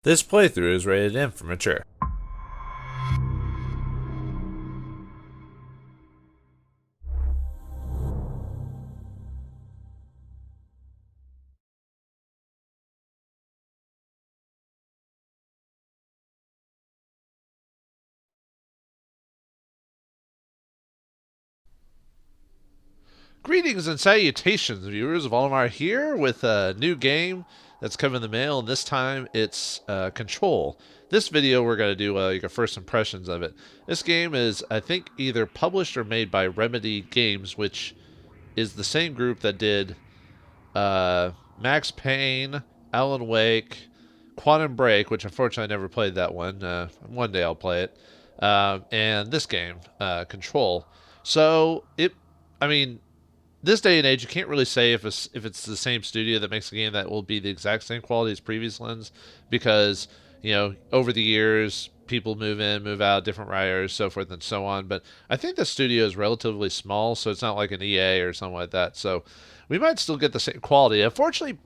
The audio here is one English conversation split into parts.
This playthrough is rated M for mature. Greetings and salutations, viewers. Vauldemare here with a new game that's come in the mail, and this time it's Control. This video we're going to do like a first impressions of it. This game is, I think, either published or made by Remedy Games, which is the same group that did Max Payne, Alan Wake, Quantum Break, which unfortunately I never played that one. One day I'll play it. And this game, Control. So I mean, this day and age, you can't really say if it's the same studio that makes a game that will be the exact same quality as previous ones, because over the years people move in, move out, different writers, so forth and so on. But I think the studio is relatively small, so it's not like an EA or something like that. So we might still get the same quality. Unfortunately,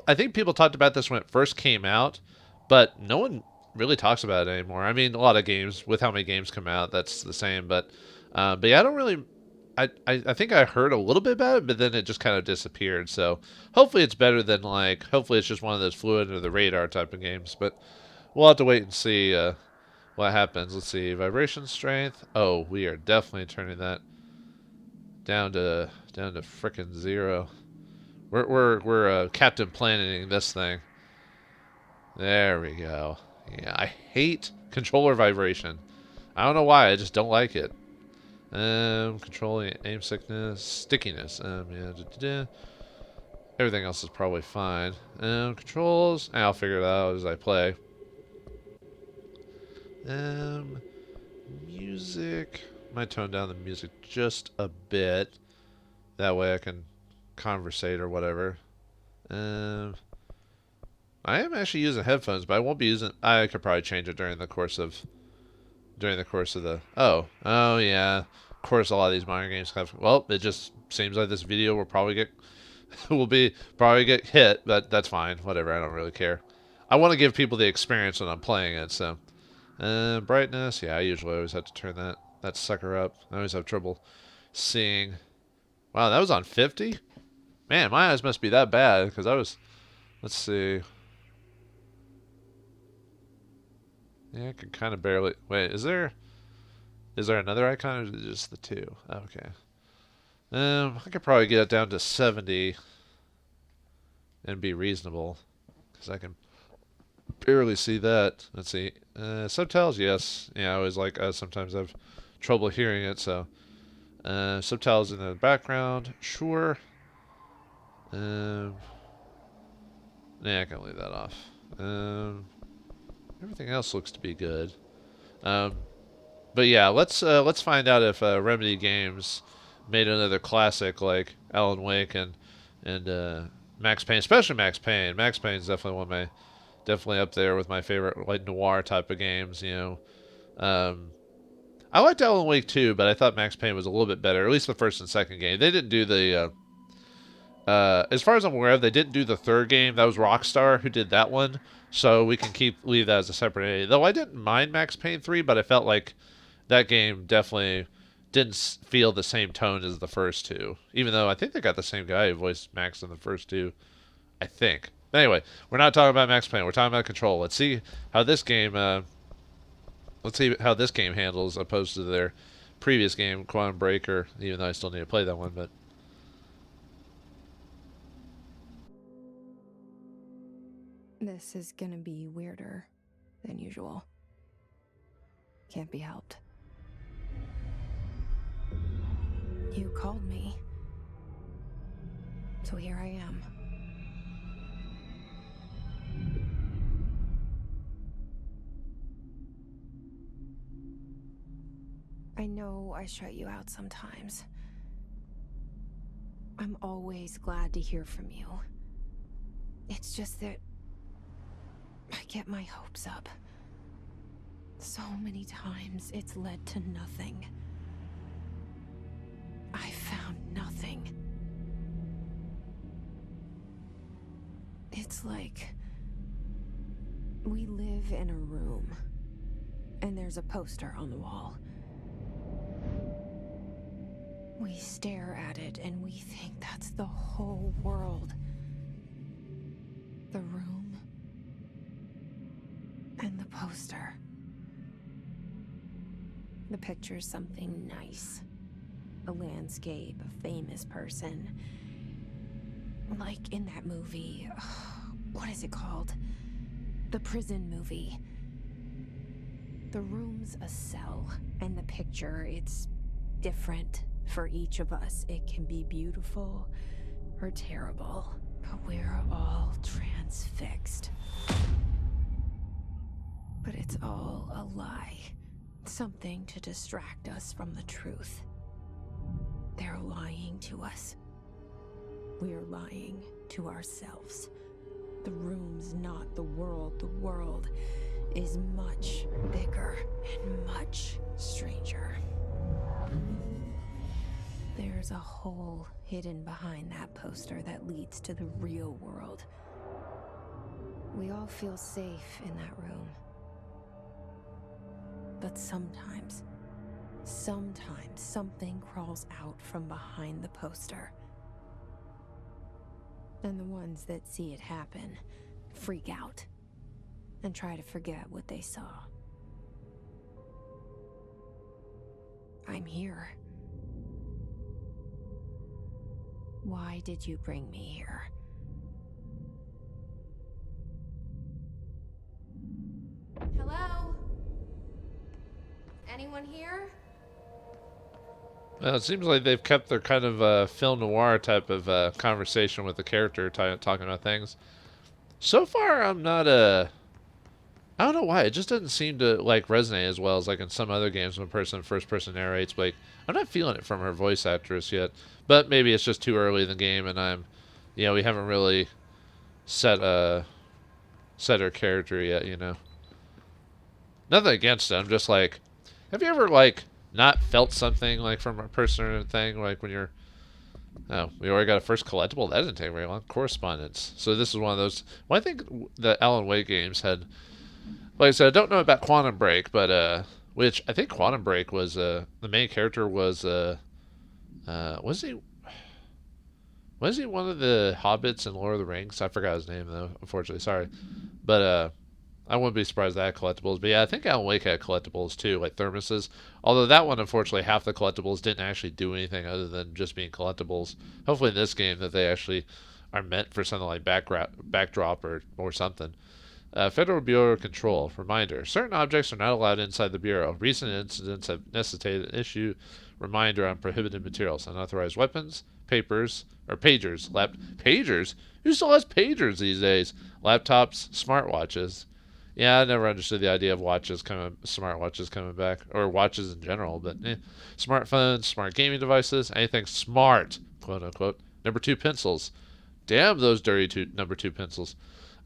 I think people talked about this when it first came out, but no one really talks about it anymore. I mean, a lot of games, with how many games come out, that's the same. But yeah, I don't really. I think I heard a little bit about it, but then it just kind of disappeared. So hopefully it's better than hopefully it's just one of those flew under the radar type of games. But we'll have to wait and see what happens. Let's see, vibration strength. Oh, we are definitely turning that down to frickin' zero. We're Captain Planeting this thing. There we go. Yeah, I hate controller vibration. I don't know why. I just don't like it. Controlling aim sickness, stickiness. Yeah, everything else is probably fine. Controls. I'll figure it out as I play. Music. Might tone down the music just a bit. That way I can conversate or whatever. I am actually using headphones, but I won't be using. I could probably change it during the course of the. Oh yeah. Of course, a lot of these modern games have. Well, it just seems like this video will probably get probably get hit, but that's fine. Whatever. I don't really care. I want to give people the experience when I'm playing it. So, brightness. Yeah, I usually always have to turn that sucker up. I always have trouble seeing. Wow, that was on 50. Man, my eyes must be that bad because I was. Let's see. Yeah, I can kind of barely. Wait, is there another icon or is it just the two? Okay. I could probably get it down to 70 and be reasonable because I can barely see that. Let's see. Subtitles, yes. Yeah, I always sometimes I have trouble hearing it, so. Subtitles in the background, sure. Yeah, I can leave that off. Everything else looks to be good. Um, but yeah, let's find out if Remedy Games made another classic like Alan Wake and Max Payne, especially Max Payne. Max Payne's definitely up there with my favorite like noir type of games. I liked Alan Wake too, but I thought Max Payne was a little bit better. At least the first and second game. They didn't do the. As far as I'm aware of, they didn't do the third game. That was Rockstar who did that one. So we can leave that as a separate entity. Though I didn't mind Max Payne 3, but I felt like that game definitely didn't feel the same tone as the first two. Even though I think they got the same guy who voiced Max in the first two. I think. But anyway, we're not talking about Max Payne. We're talking about Control. Let's see how this game. Let's see how this game handles opposed to their previous game, Quantum Breaker. Even though I still need to play that one, but. This is gonna be weirder than usual. Can't be helped. You called me. So here I am. I know I shut you out sometimes. I'm always glad to hear from you. It's just that I get my hopes up. So many times it's led to nothing. I found nothing. It's like We live in a room, and there's a poster on the wall. We stare at it, and we think that's the whole world. The room, and the poster. The picture's something nice. A landscape, a famous person. Like in that movie, what is it called? The prison movie. The room's a cell, and the picture, it's different for each of us. It can be beautiful or terrible, but we're all transfixed. But it's all a lie. Something to distract us from the truth. They're lying to us. We're lying to ourselves. The room's not the world. The world is much bigger and much stranger. There's a hole hidden behind that poster that leads to the real world. We all feel safe in that room. But sometimes something crawls out from behind the poster. And the ones that see it happen freak out and try to forget what they saw. I'm here. Why did you bring me here? Hello? Anyone here? Well, it seems like they've kept their kind of film noir type of conversation with the character talking about things. So far, I'm not I don't know why. It just doesn't seem to like resonate as well as like in some other games when first person narrates. But like, I'm not feeling it from her voice actress yet. But maybe it's just too early in the game, and we haven't really set her character yet. Nothing against it. I'm just like, have you ever like not felt something like from a person or thing like when you're we already got a first collectible? That didn't take very long. Correspondence. So this is one of those. Well, I think the Alan Wake games had, like I said, I don't know about Quantum Break, but which I think Quantum Break was the main character was was he one of the hobbits in Lord of the Rings? I forgot his name though, unfortunately. Sorry, but I wouldn't be surprised if that had collectibles. But yeah, I think Alan Wake had collectibles too, like thermoses. Although that one, unfortunately, half the collectibles didn't actually do anything other than just being collectibles. Hopefully in this game that they actually are meant for something like backdrop or something. Federal Bureau of Control. Reminder. Certain objects are not allowed inside the Bureau. Recent incidents have necessitated an issue reminder on prohibited materials. Unauthorized weapons, pagers. Pagers? Who still has pagers these days? Laptops, smartwatches. Yeah, I never understood the idea of smartwatches coming back, or watches in general, but smartphones, smart gaming devices, anything smart, quote unquote. Number 2 pencils. Damn those dirty number 2 pencils.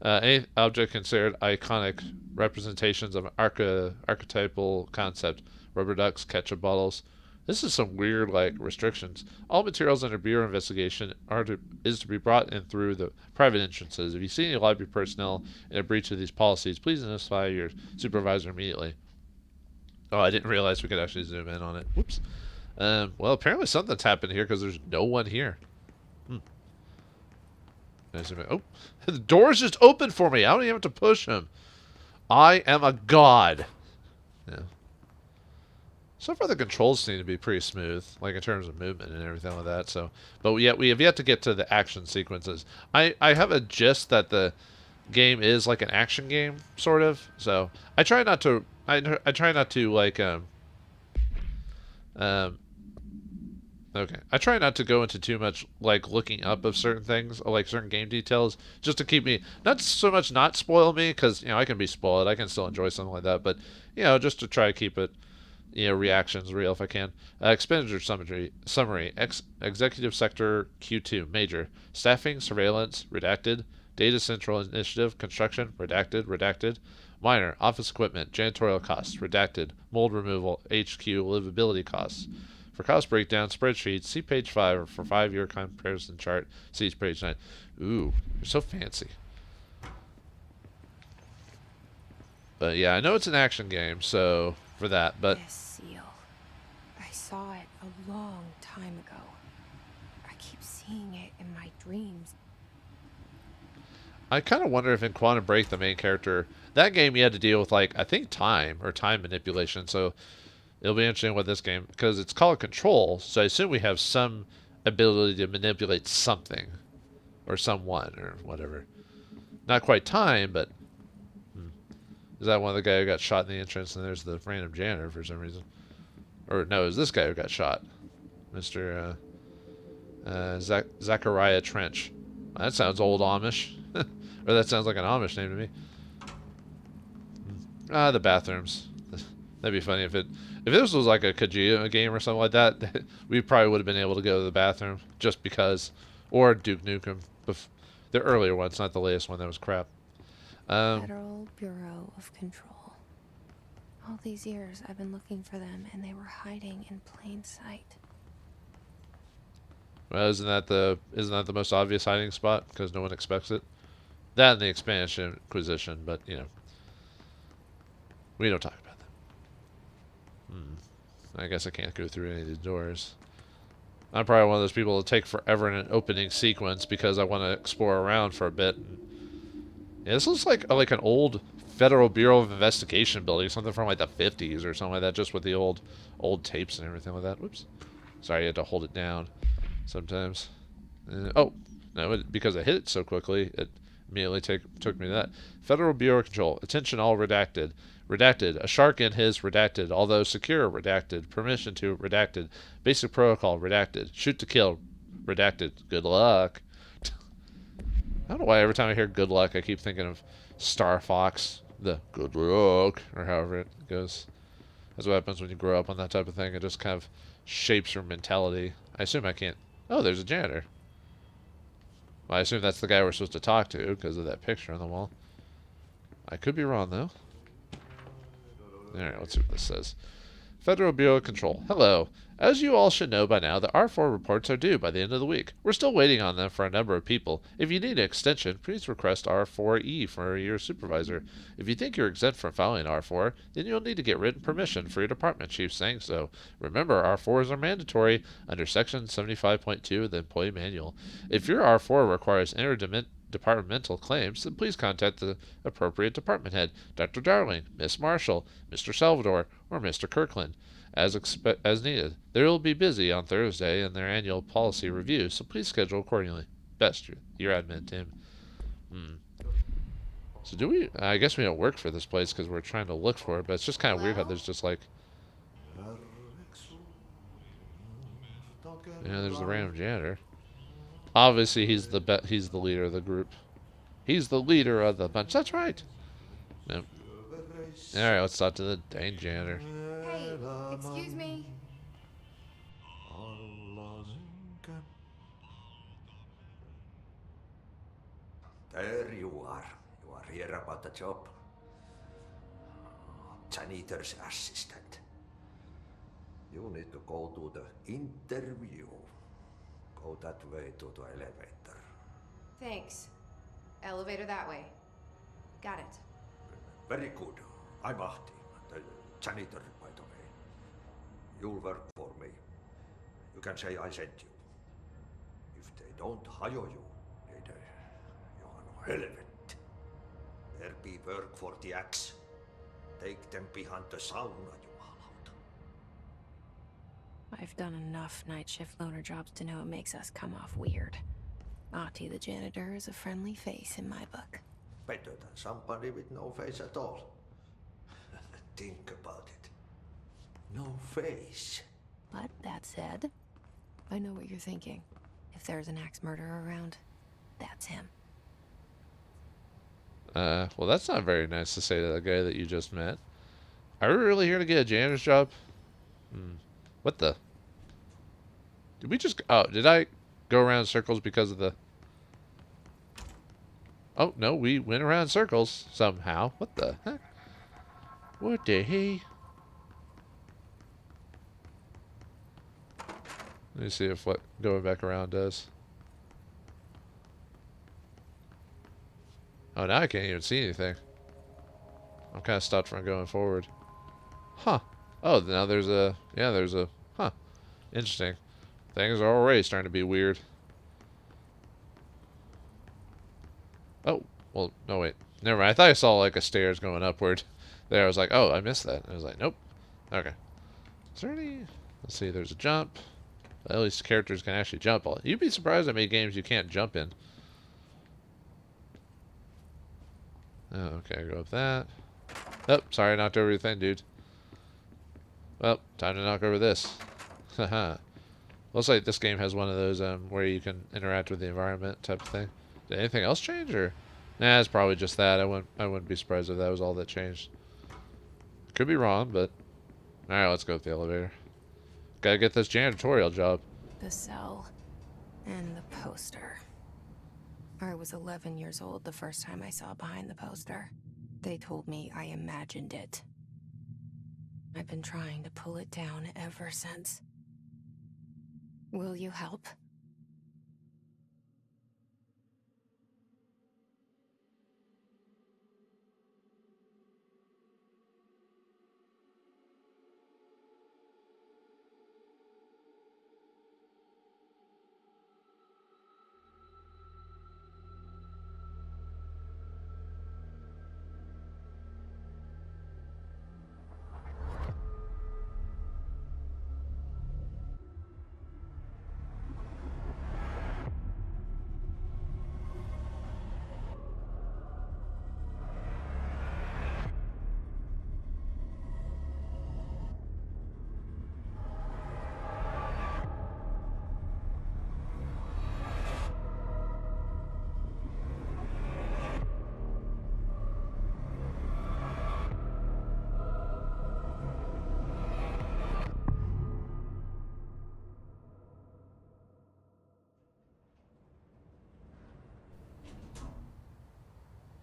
Any object considered iconic representations of an archetypal concept. Rubber ducks, ketchup bottles. This is some weird like restrictions. All materials under Bureau investigation is to be brought in through the private entrances. If you see any library personnel in a breach of these policies, please notify your supervisor immediately. Oh, I didn't realize we could actually zoom in on it. Whoops. Well, apparently something's happened here because there's no one here. Oh, the door's just open for me. I don't even have to push him. I am a god. Yeah. So far, the controls seem to be pretty smooth, like in terms of movement and everything like that. So, but yet we have yet to get to the action sequences. I have a gist that the game is like an action game, sort of. So I try not to. I try not to like Okay. I try not to go into too much like looking up of certain things, or like certain game details, just to keep me not so much not spoil me, because I can be spoiled. I can still enjoy something like that, but just to try to keep it reactions real if I can. Expenditure summary. Executive Sector Q2 Major Staffing Surveillance Redacted. Data Central Initiative Construction Redacted. Minor Office Equipment Janitorial Costs Redacted. Mold Removal HQ Livability Costs. For cost breakdown spreadsheets, see page 5 for 5-year comparison chart. See page 9. Ooh, you're so fancy. But yeah, I know it's an action game, so for that. But This seal. I saw it a long time ago. I keep seeing it in my dreams. I kind of wonder if in Quantum Break, the main character, that game you had to deal with, like, I think time or time manipulation. So it'll be interesting with this game because it's called Control. So I assume we have some ability to manipulate something or someone or whatever. Not quite time, but is that one of the guy who got shot in the entrance and there's the random janitor for some reason? Or no, it was this guy who got shot. Mr. Zachariah Trench. That sounds old Amish. Or that sounds like an Amish name to me. The bathrooms. That'd be funny if this was like a Kojima game or something like that. We probably would have been able to go to the bathroom just because. Or Duke Nukem. The earlier ones, not the latest one that was crap. Federal Bureau of Control. All these years I've been looking for them, and they were hiding in plain sight. Well, isn't that the most obvious hiding spot because no one expects it? That and the expansion Inquisition, but you know, we don't talk about that. I guess I can't go through any of these doors. I'm probably one of those people that take forever in an opening sequence because I want to explore around for a bit. Yeah, this looks like an old Federal Bureau of Investigation building, something from like the 50s or something like that, just with the old tapes and everything like that. Whoops. Sorry, I had to hold it down sometimes. Oh, no, because I hit it so quickly, it immediately took me to that. Federal Bureau of Control. Attention all redacted. Redacted. A shark in his redacted. Although secure redacted. Permission to redacted. Basic protocol redacted. Shoot to kill redacted. Good luck. I don't know why every time I hear good luck I keep thinking of Star Fox. The good luck, or however it goes. That's what happens when you grow up on that type of thing. It just kind of shapes your mentality. I assume I can't... Oh, there's a janitor. Well, I assume that's the guy we're supposed to talk to because of that picture on the wall. I could be wrong, though. Alright, let's see what this says. Federal Bureau of Control. Hello. As you all should know by now, the R4 reports are due by the end of the week. We're still waiting on them for a number of people. If you need an extension, please request R4E for your supervisor. If you think you're exempt from filing R4, then you'll need to get written permission for your department chief saying so. Remember, R4s are mandatory under Section 75.2 of the Employee Manual. If your R4 requires interdepartmental claims, then please contact the appropriate department head, Dr. Darling, Miss Marshall, Mr. Salvador, or Mr. Kirkland. As needed. They will be busy on Thursday in their annual policy review, so please schedule accordingly. Best, your admin team. So do we... I guess we don't work for this place because we're trying to look for it, but it's just kind of weird how there's just like... Yeah, there's the random janitor. Obviously, he's the leader of the group. He's the leader of the bunch. That's right. Nope. Alright, let's talk to the dang janitor. Hey, excuse me. There you are. You are here about the job. Janitor's assistant. You need to go to the interview. Go that way to the elevator. Thanks. Elevator that way. Got it. Very good. I'm Ahti, the janitor, by the way. You'll work for me. You can say I sent you. If they don't hire you, then you are no helvet. There be work for the axe. Take them behind the sauna, jumalauta. I've done enough night shift loner jobs to know it makes us come off weird. Ahti the janitor is a friendly face in my book. Better than somebody with no face at all. Think about it. No face. But that said, I know what you're thinking. If there's an axe murderer around, that's him. Well, that's not very nice to say to the guy that you just met. Are we really here to get a janitor's job? What the? Did we just... Oh, did I go around in circles because of the... Oh, no, we went around in circles somehow. What the heck? What the hey? Let me see if what going back around does. Oh, now I can't even see anything. I'm kind of stopped from going forward. Huh. Oh, now there's a... Yeah, there's a... Huh. Interesting. Things are already starting to be weird. Oh. Well, no, wait. Never mind. I thought I saw, like, a stairs going upward. There, I was like, oh, I missed that. I was like, nope. Okay. Is there any... Let's see, there's a jump. At least characters can actually jump. You'd be surprised how many games you can't jump in. Oh, okay, go up that. Oh, sorry, I knocked over your thing, dude. Well, time to knock over this. Haha. Looks like this game has one of those where you can interact with the environment type of thing. Did anything else change, or? Nah, it's probably just that. I wouldn't be surprised if that was all that changed. Could be wrong, but all right, let's go with the elevator. Gotta get this janitorial job. The cell and the poster. I was 11 years old the first time I saw behind the poster. They told me I imagined it. I've been trying to pull it down ever since. Will you help?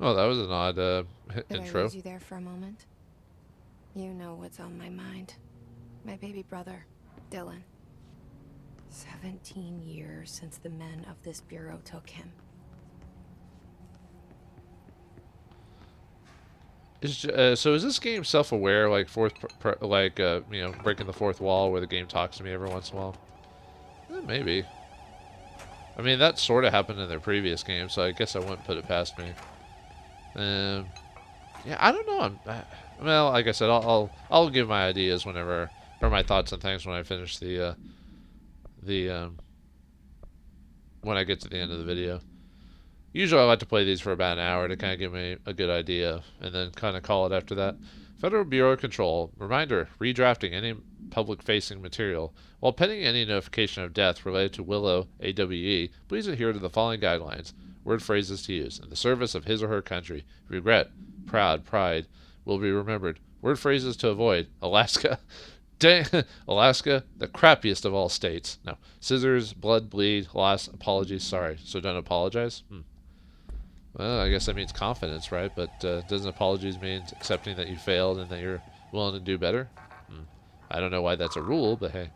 Oh, that was an odd Did intro. I lose you there for a moment? You know what's on my mind. My baby brother, Dylan. 17 years since the men of this bureau took him. So is this game self-aware, like you know, breaking the fourth wall, where the game talks to me every once in a while? Maybe. I mean, that sort of happened in their previous game, so I guess I wouldn't put it past me. Yeah, I don't know. Well, like I said, I'll give my ideas whenever, or my thoughts and things when I finish the when I get to the end of the video. Usually I like to play these for about an hour to kind of give me a good idea, and then kind of call it after that. Federal Bureau of Control. Reminder, redrafting any public-facing material. While pending any notification of death related to Willow AWE, please adhere to the following guidelines. Word phrases to use. In the service of his or her country. Regret, proud, pride will be remembered. Word phrases to avoid. Alaska. Dang, Alaska, the crappiest of all states. No. Scissors, blood, bleed, loss, apologies, sorry. So don't apologize? Well, I guess that means confidence, right? But doesn't apologies mean accepting that you failed and that you're willing to do better? I don't know why that's a rule, but hey.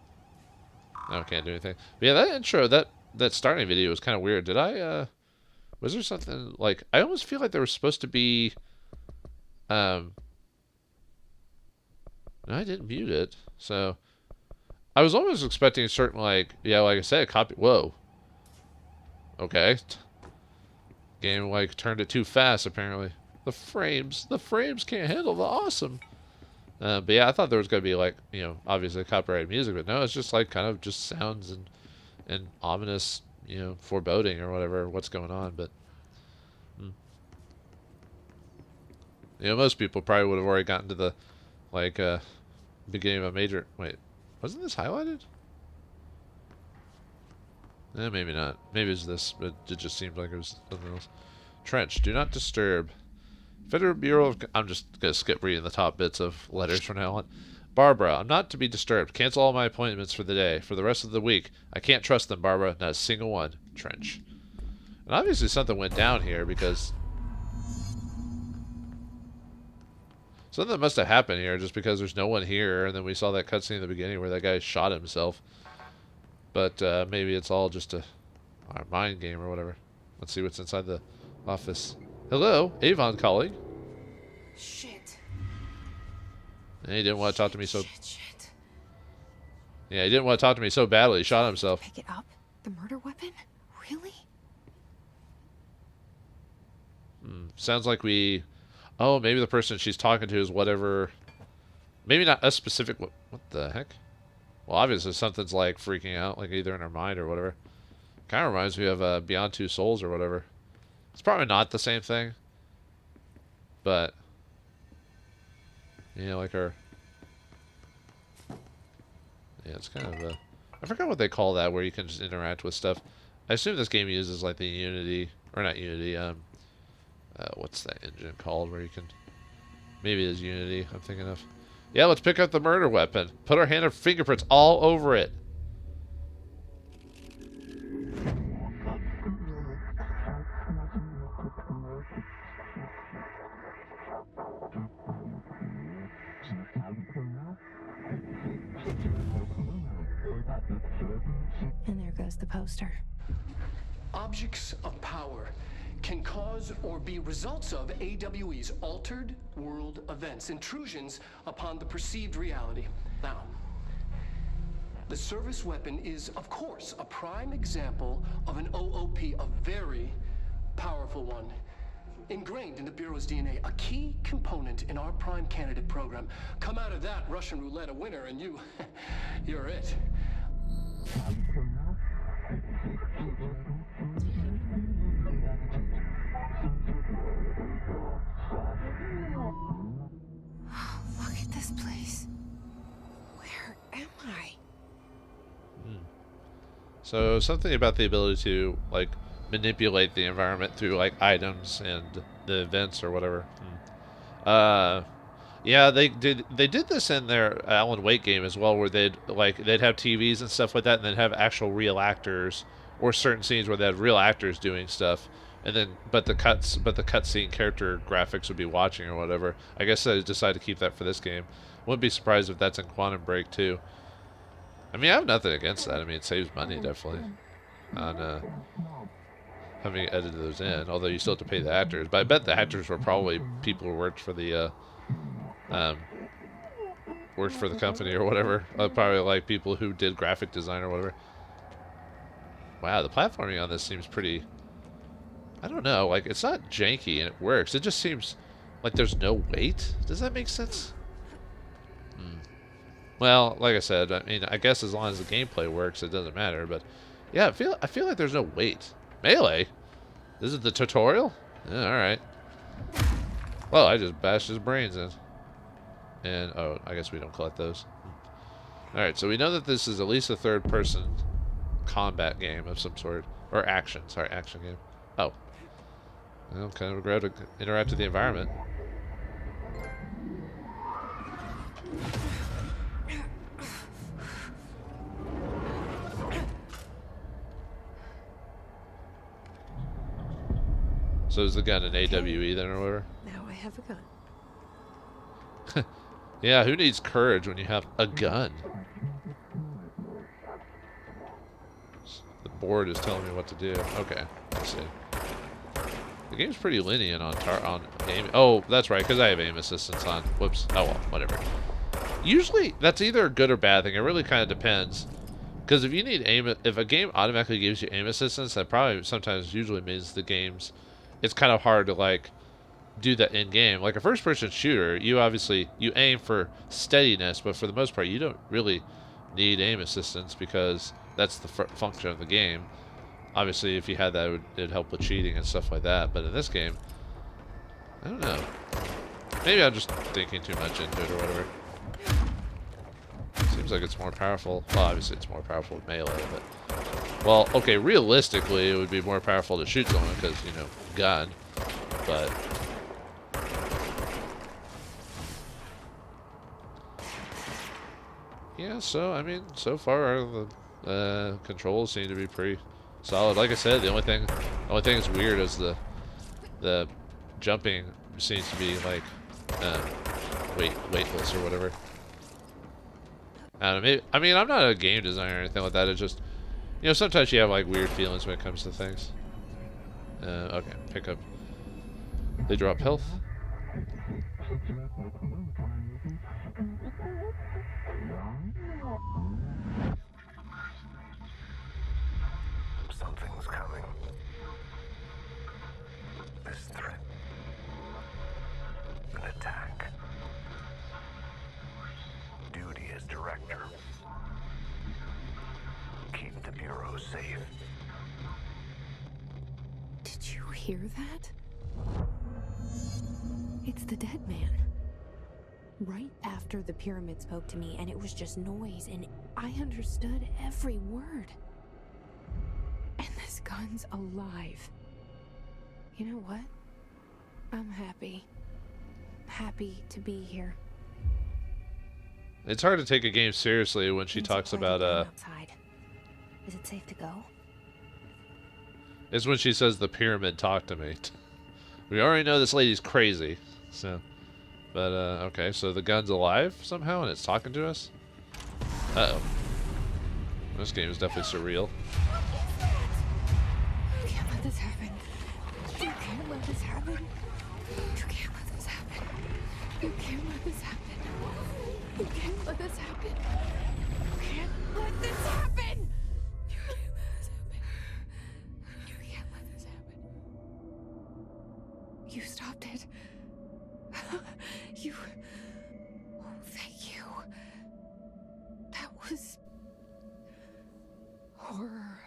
I can't do anything. But yeah, that intro, that starting video was kind of weird. Did I, was there something, like, I almost feel like there was supposed to be, no, I didn't mute it, so, I was almost expecting a certain, like, yeah, like I said, copy, whoa. Okay. Game, like, turned it too fast, apparently. The frames can't handle the awesome. But yeah, I thought there was going to be, like, you know, obviously copyrighted music, but no, it's just, like, kind of just sounds and ominous, you know, foreboding or whatever, what's going on, but, you know, most people probably would have already gotten to the, like, beginning of a major, wait, wasn't this highlighted? Maybe not. Maybe it's this, but it just seemed like it was something else. Trench, do not disturb. Federal Bureau of... I'm just going to skip reading the top bits of letters from now on. Barbara, I'm not to be disturbed. Cancel all my appointments for the day. For the rest of the week. I can't trust them, Barbara. Not a single one. Trench. And obviously something went down here because... something must have happened here just because there's no one here. And then we saw that cutscene in the beginning where that guy shot himself. But maybe it's all just a mind game or whatever. Let's see what's inside the office. Hello, Avon calling. Shit. And he didn't want to talk to me so... Shit. Yeah, he didn't want to talk to me so badly. He shot himself. Pick it up? The murder weapon? Really? Sounds like we... Oh, maybe the person she's talking to is whatever... Maybe not a specific... What the heck? Well, obviously something's like freaking out, like either in her mind or whatever. Kind of reminds me of Beyond Two Souls or whatever. It's probably not the same thing. But... Yeah, like her... Yeah, it's kind of a... I forgot what they call that, where you can just interact with stuff. I assume this game uses like the Unity... Or not Unity, what's that engine called where you can... Maybe it is Unity I'm thinking of. Yeah, let's pick up the murder weapon. Put our hand and fingerprints all over it. And there goes the poster. Objects of power can cause or be results of AWE's altered world events, intrusions upon the perceived reality. Now, the service weapon is, of course, a prime example of an OOP, a very powerful one. Ingrained in the Bureau's DNA, a key component in our prime candidate program. Come out of that Russian roulette a winner and you're it. Look at this place. Where am I? So something about the ability to like manipulate the environment through like items and the events or whatever. Yeah, they did this in their Alan Wake game as well, where they'd have TVs and stuff like that, and then have actual real actors, or certain scenes where they had real actors doing stuff, and then but the cutscene character graphics would be watching or whatever. I guess they decided to keep that for this game. Wouldn't be surprised if that's in Quantum Break too. I mean, I have nothing against that. I mean, it saves money definitely on having edited those in. Although you still have to pay the actors, but I bet the actors were probably people who worked for the company or whatever. Probably like people who did graphic design or whatever. Wow, the platforming on this seems pretty... I don't know, like, it's not janky and it works. It just seems like there's no weight. Does that make sense? Well, like I said, I mean, I guess as long as the gameplay works, it doesn't matter. But yeah, I feel like there's no weight. Melee? This is the tutorial? Yeah, alright. Well, I just bashed his brains in. And, oh, I guess we don't collect those. Alright, so we know that this is at least a third-person combat game of some sort. Or action. Sorry, action game. Oh. Well, kind of regret to interact with the environment. So is the gun an AWE then or whatever? Now I have a gun. Yeah, who needs courage when you have a gun? The board is telling me what to do. Okay, let's see. The game's pretty lenient on aim. Oh, that's right, because I have aim assistance on. Whoops. Oh well, whatever. Usually, that's either a good or bad thing. It really kind of depends. Because if you need aim, if a game automatically gives you aim assistance, that probably sometimes usually means the game's... It's kind of hard to like do that in game. Like a first-person shooter, you aim for steadiness, but for the most part, you don't really need aim assistance because that's the function of the game. Obviously, if you had that, it'd help with cheating and stuff like that. But in this game, I don't know. Maybe I'm just thinking too much into it or whatever. Seems like it's more powerful. Well, obviously it's more powerful with melee, but... Well, okay, realistically, it would be more powerful to shoot someone because, you know, gun. But... Yeah, so, I mean, so far, the controls seem to be pretty solid. Like I said, the only thing that's weird is the jumping seems to be, like, weightless or whatever. I don't know, maybe, I mean, I'm not a game designer or anything like that. It's just, you know, sometimes you have like weird feelings when it comes to things. Okay, pick up. They drop health. Something's coming. This threat. An attack. Duty as director. Keep the Bureau safe. Did you hear that? It's the dead man. Right after the pyramid spoke to me, and it was just noise, and I understood every word. And this gun's alive. You know what? I'm happy. Happy to be here. It's hard to take a game seriously when she talks about outside. Is it safe to go? It's when she says the pyramid talked to me. We already know this lady's crazy. So, but okay, so the gun's alive somehow and it's talking to us? Uh-oh. This game is definitely surreal. You can't let this happen. You can't let this happen. You can't let this happen. You can't let this happen. You can't let this happen. You can't let this happen. You can't let this happen. You can't let this happen. You stopped it. You... Oh, thank you. That was... horror.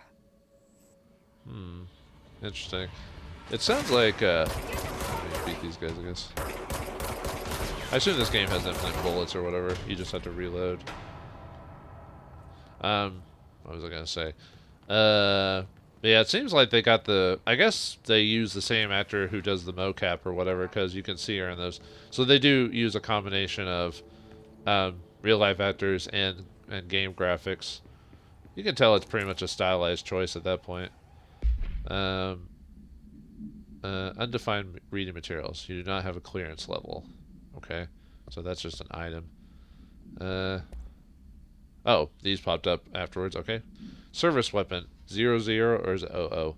Interesting. It sounds like, let me beat these guys, I guess. I assume this game has infinite bullets or whatever. You just have to reload. What was I gonna say? Yeah, it seems like they got the... I guess they use the same actor who does the mocap or whatever, because you can see her in those. So they do use a combination of real-life actors and game graphics. You can tell it's pretty much a stylized choice at that point. Undefined reading materials. You do not have a clearance level. Okay, so that's just an item. Oh, these popped up afterwards. Okay. Service weapon 00 or is it 00?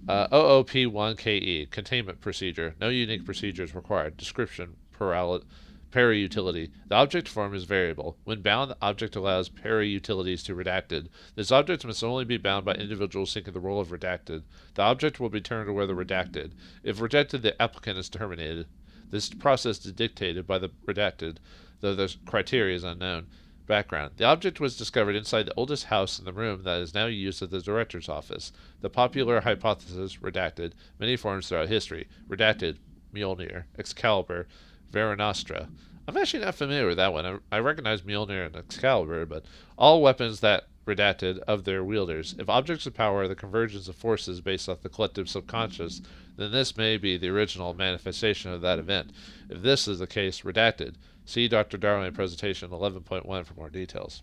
OOP1KE. Containment procedure. No unique procedures required. Description. Para-utility. The object form is variable. When bound, the object allows para-utilities to redacted. This object must only be bound by individuals seeking the role of redacted. The object will be turned to whether redacted. If rejected, the applicant is terminated. This process is dictated by the redacted, though the criteria is unknown. Background. The object was discovered inside the oldest house in the room that is now used as the director's office. The popular hypothesis, redacted, many forms throughout history. Redacted, Mjolnir, Excalibur, Verenostra. I'm actually not familiar with that one. I recognize Mjolnir and Excalibur, but all weapons that redacted of their wielders. If objects of power are the convergence of forces based off the collective subconscious, then this may be the original manifestation of that event. If this is the case, redacted. See Dr. Darwin presentation 11.1 for more details.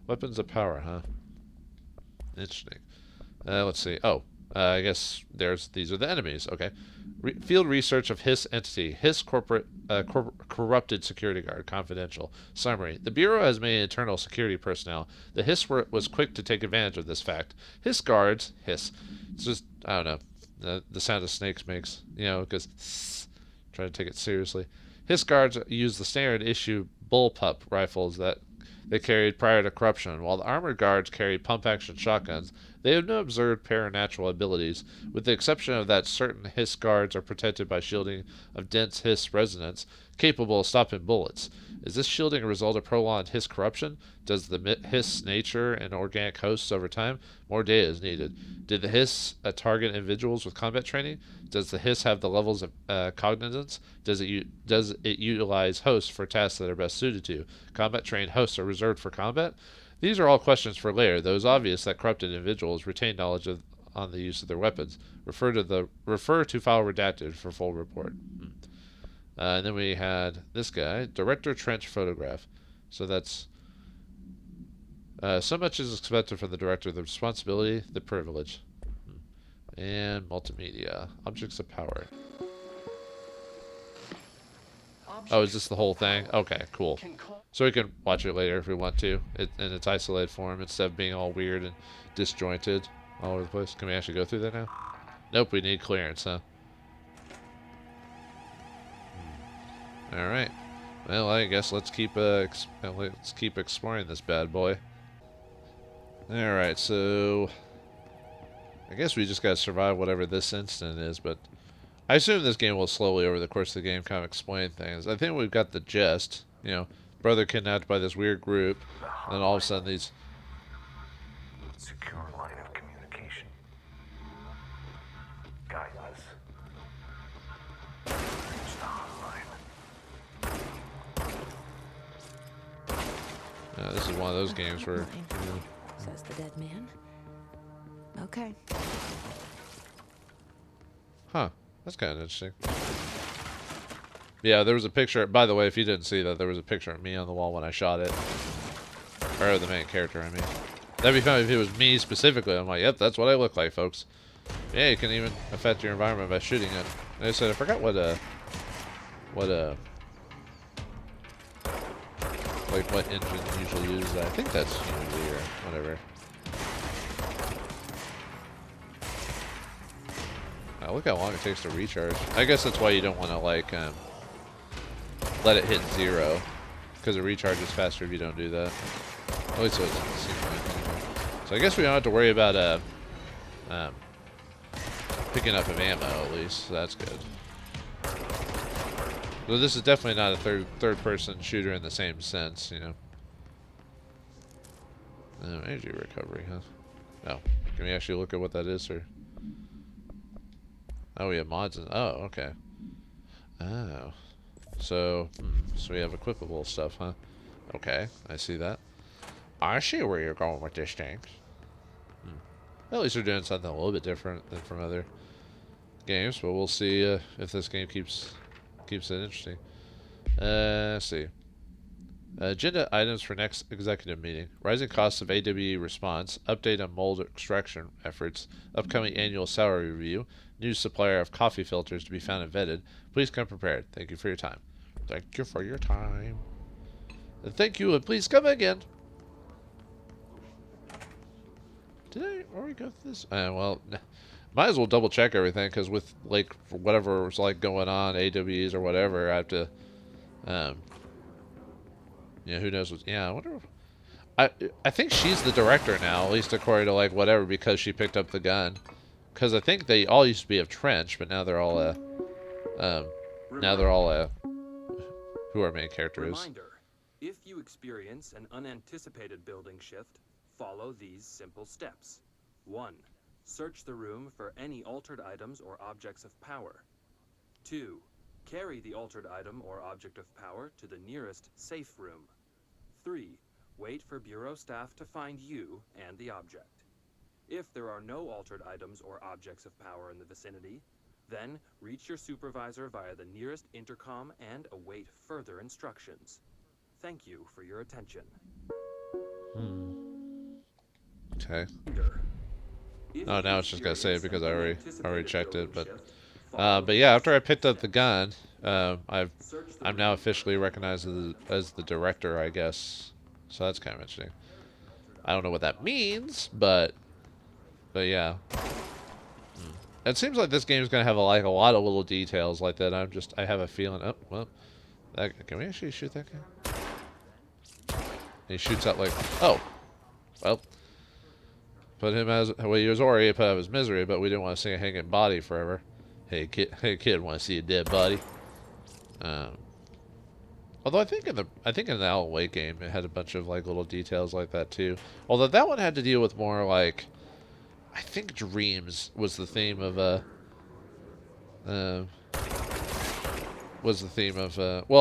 Weapons of power, huh? Interesting. Let's see. Oh, I guess these are the enemies. Okay. Field research of Hiss entity. Hiss corporate corrupted security guard. Confidential. Summary. The Bureau has many internal security personnel. The Hiss was quick to take advantage of this fact. Hiss guards. Hiss. It's just, I don't know. The sound of snakes makes, because try to take it seriously. Hiss guards use the standard issue bullpup rifles that they carried prior to corruption, while the armored guards carried pump-action shotguns. They have no observed paranatural abilities, with the exception of that certain Hiss guards are protected by shielding of dense Hiss resonance, capable of stopping bullets. Is this shielding a result of prolonged Hiss corruption? Does the Hiss nature and organic hosts over time? More data is needed. Did the Hiss target individuals with combat training? Does the Hiss have the levels of cognizance? Does it utilize hosts for tasks that are best suited to? Combat-trained hosts are reserved for combat? These are all questions for later, though it's obvious that corrupted individuals retain knowledge on the use of their weapons. Refer to file redacted for full report. And then we had this guy, Director Trench Photograph. So that's... so much is expected from the director, the responsibility, the privilege. And multimedia. Objects of power. Oh, is this the whole thing? Okay, cool. So we can watch it later if we want to, in its isolated form, instead of being all weird and disjointed all over the place. Can we actually go through that now? Nope, we need clearance, huh? All right. Well, I guess let's keep exploring this bad boy. All right, so I guess we just gotta survive whatever this incident is, but I assume this game will slowly, over the course of the game, kind of explain things. I think we've got the gist. You know, brother kidnapped by this weird group, and then all of a sudden these. Secure line of communication. Guidance. Reach the hotline. This is one of those games where. Says the dead man. Okay. Huh. That's kind of interesting. Yeah, there was a picture. By the way, if you didn't see that, there was a picture of me on the wall when I shot it. Or the main character, I mean. That'd be funny if it was me specifically. I'm like, yep, that's what I look like, folks. Yeah, you can even affect your environment by shooting it. Like I said, I forgot what engine usually uses that. I think that's Unity or whatever. Look how long it takes to recharge. I guess that's why you don't want to like let it hit 0, because it recharges faster if you don't do that. At least it seems like anyway. So I guess we don't have to worry about picking up of ammo at least. So that's good. So this is definitely not a third-person shooter in the same sense, you know. Oh, energy recovery, huh? Oh, can we actually look at what that is, or? Oh, we have mods. Oh, okay. Oh, so we have equipable stuff, huh? Okay, I see that. I see where you're going with this thing. At least they're doing something a little bit different than from other games, but we'll see if this game keeps it interesting. Let's see. Agenda items for next executive meeting. Rising costs of AWE response. Update on mold extraction efforts. Upcoming annual salary review. New supplier of coffee filters to be found and vetted. Please come prepared. Thank you for your time. Thank you for your time. And thank you, and please come again. Did I already go through this? Well, might as well double check everything, because with like whatever was like going on, AWEs or whatever, I have to yeah, who knows what, yeah, I wonder if, I think she's the director now, at least according to like whatever, because she picked up the gun. Because I think they all used to be of Trench, but now they're all who our main character is. Reminder, if you experience an unanticipated building shift, follow these simple steps. 1. Search the room for any altered items or objects of power. 2. Carry the altered item or object of power to the nearest safe room. 3. Wait for Bureau staff to find you and the object. If there are no altered items or objects of power in the vicinity, then reach your supervisor via the nearest intercom and await further instructions. Thank you for your attention. Okay. Oh, now it's just gonna say it because I already checked it, but yeah, after I picked up the gun, I'm now officially recognized as the director, I guess. So that's kind of interesting. I don't know what that means, but yeah. It seems like this game is gonna have a lot of little details like that. I have a feeling. Oh well, can we actually shoot that guy? He shoots out like, oh, well. Put him as, well, he was already put out of his misery, but we didn't want to see a hanging body forever. Hey kid, want to see a dead body? Although I think in the Alan Wake game it had a bunch of like little details like that too. Although that one had to deal with more like, I think dreams was the theme of well,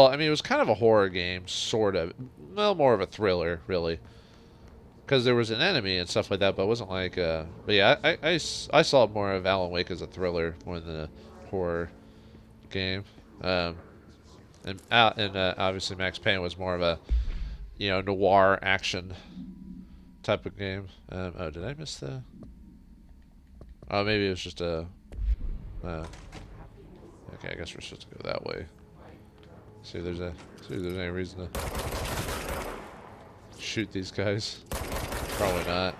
I mean, it was kind of a horror game, sort of. Well, more of a thriller, really. Because there was an enemy and stuff like that, but it wasn't like, but yeah, I saw more of Alan Wake as a thriller more than a horror game. And obviously Max Payne was more of a, noir action type of game. Oh, did I miss the? Oh, maybe it was just a. Okay, I guess we're supposed to go that way. See if there's any reason to shoot these guys. Probably not.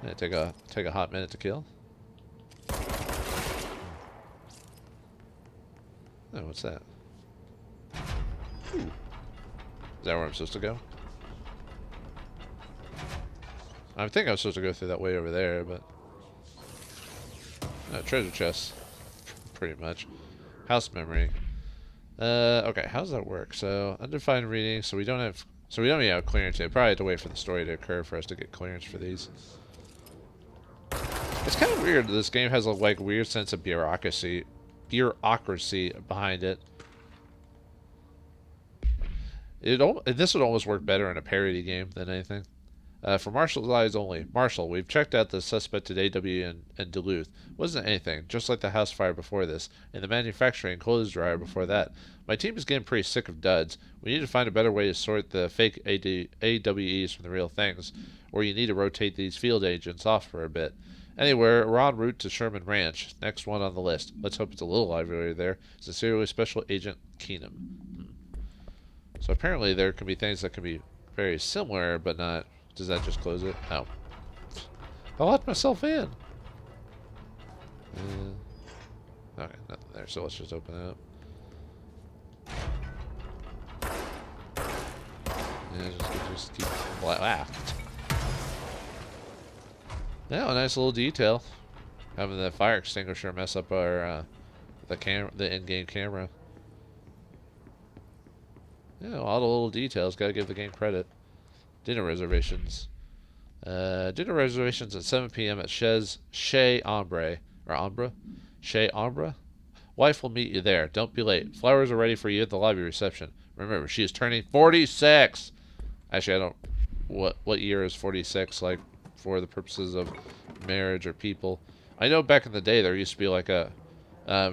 Yeah, take a hot minute to kill. Oh, what's that? Ooh. Is that where I'm supposed to go? I think I'm supposed to go through that way over there, but... treasure chest. Pretty much. House memory. Okay, how does that work? So, undefined reading, so we don't even have clearance yet. Probably have to wait for the story to occur for us to get clearance for these. It's kind of weird. This game has a like weird sense of bureaucracy behind it. This would almost work better in a parody game than anything. For Marshall's eyes only. Marshall, we've checked out the suspect at AW in Duluth. Wasn't anything, just like the house fire before this, and the manufacturing clothes dryer before that. My team is getting pretty sick of duds. We need to find a better way to sort the fake AWEs from the real things, or you need to rotate these field agents off for a bit. Anyway, we're en route to Sherman Ranch. Next one on the list. Let's hope it's a little livelier there. Sincerely, Special Agent Keenum. So apparently there can be things that can be very similar, but not... Does that just close it? Oh. I locked myself in. Okay, nothing there, so let's just open it up. Yeah, just keep... Wow. Yeah, a nice little detail. Having the fire extinguisher mess up our the in-game camera. Yeah, all the little details. Gotta give the game credit. Dinner reservations. Dinner reservations at 7 p.m. at Chez Ombre. Or Ombre? Chez Ombre? Wife will meet you there. Don't be late. Flowers are ready for you at the lobby reception. Remember, she is turning 46! Actually, I don't... What year is 46, like, for the purposes of marriage or people? I know back in the day there used to be, like, a...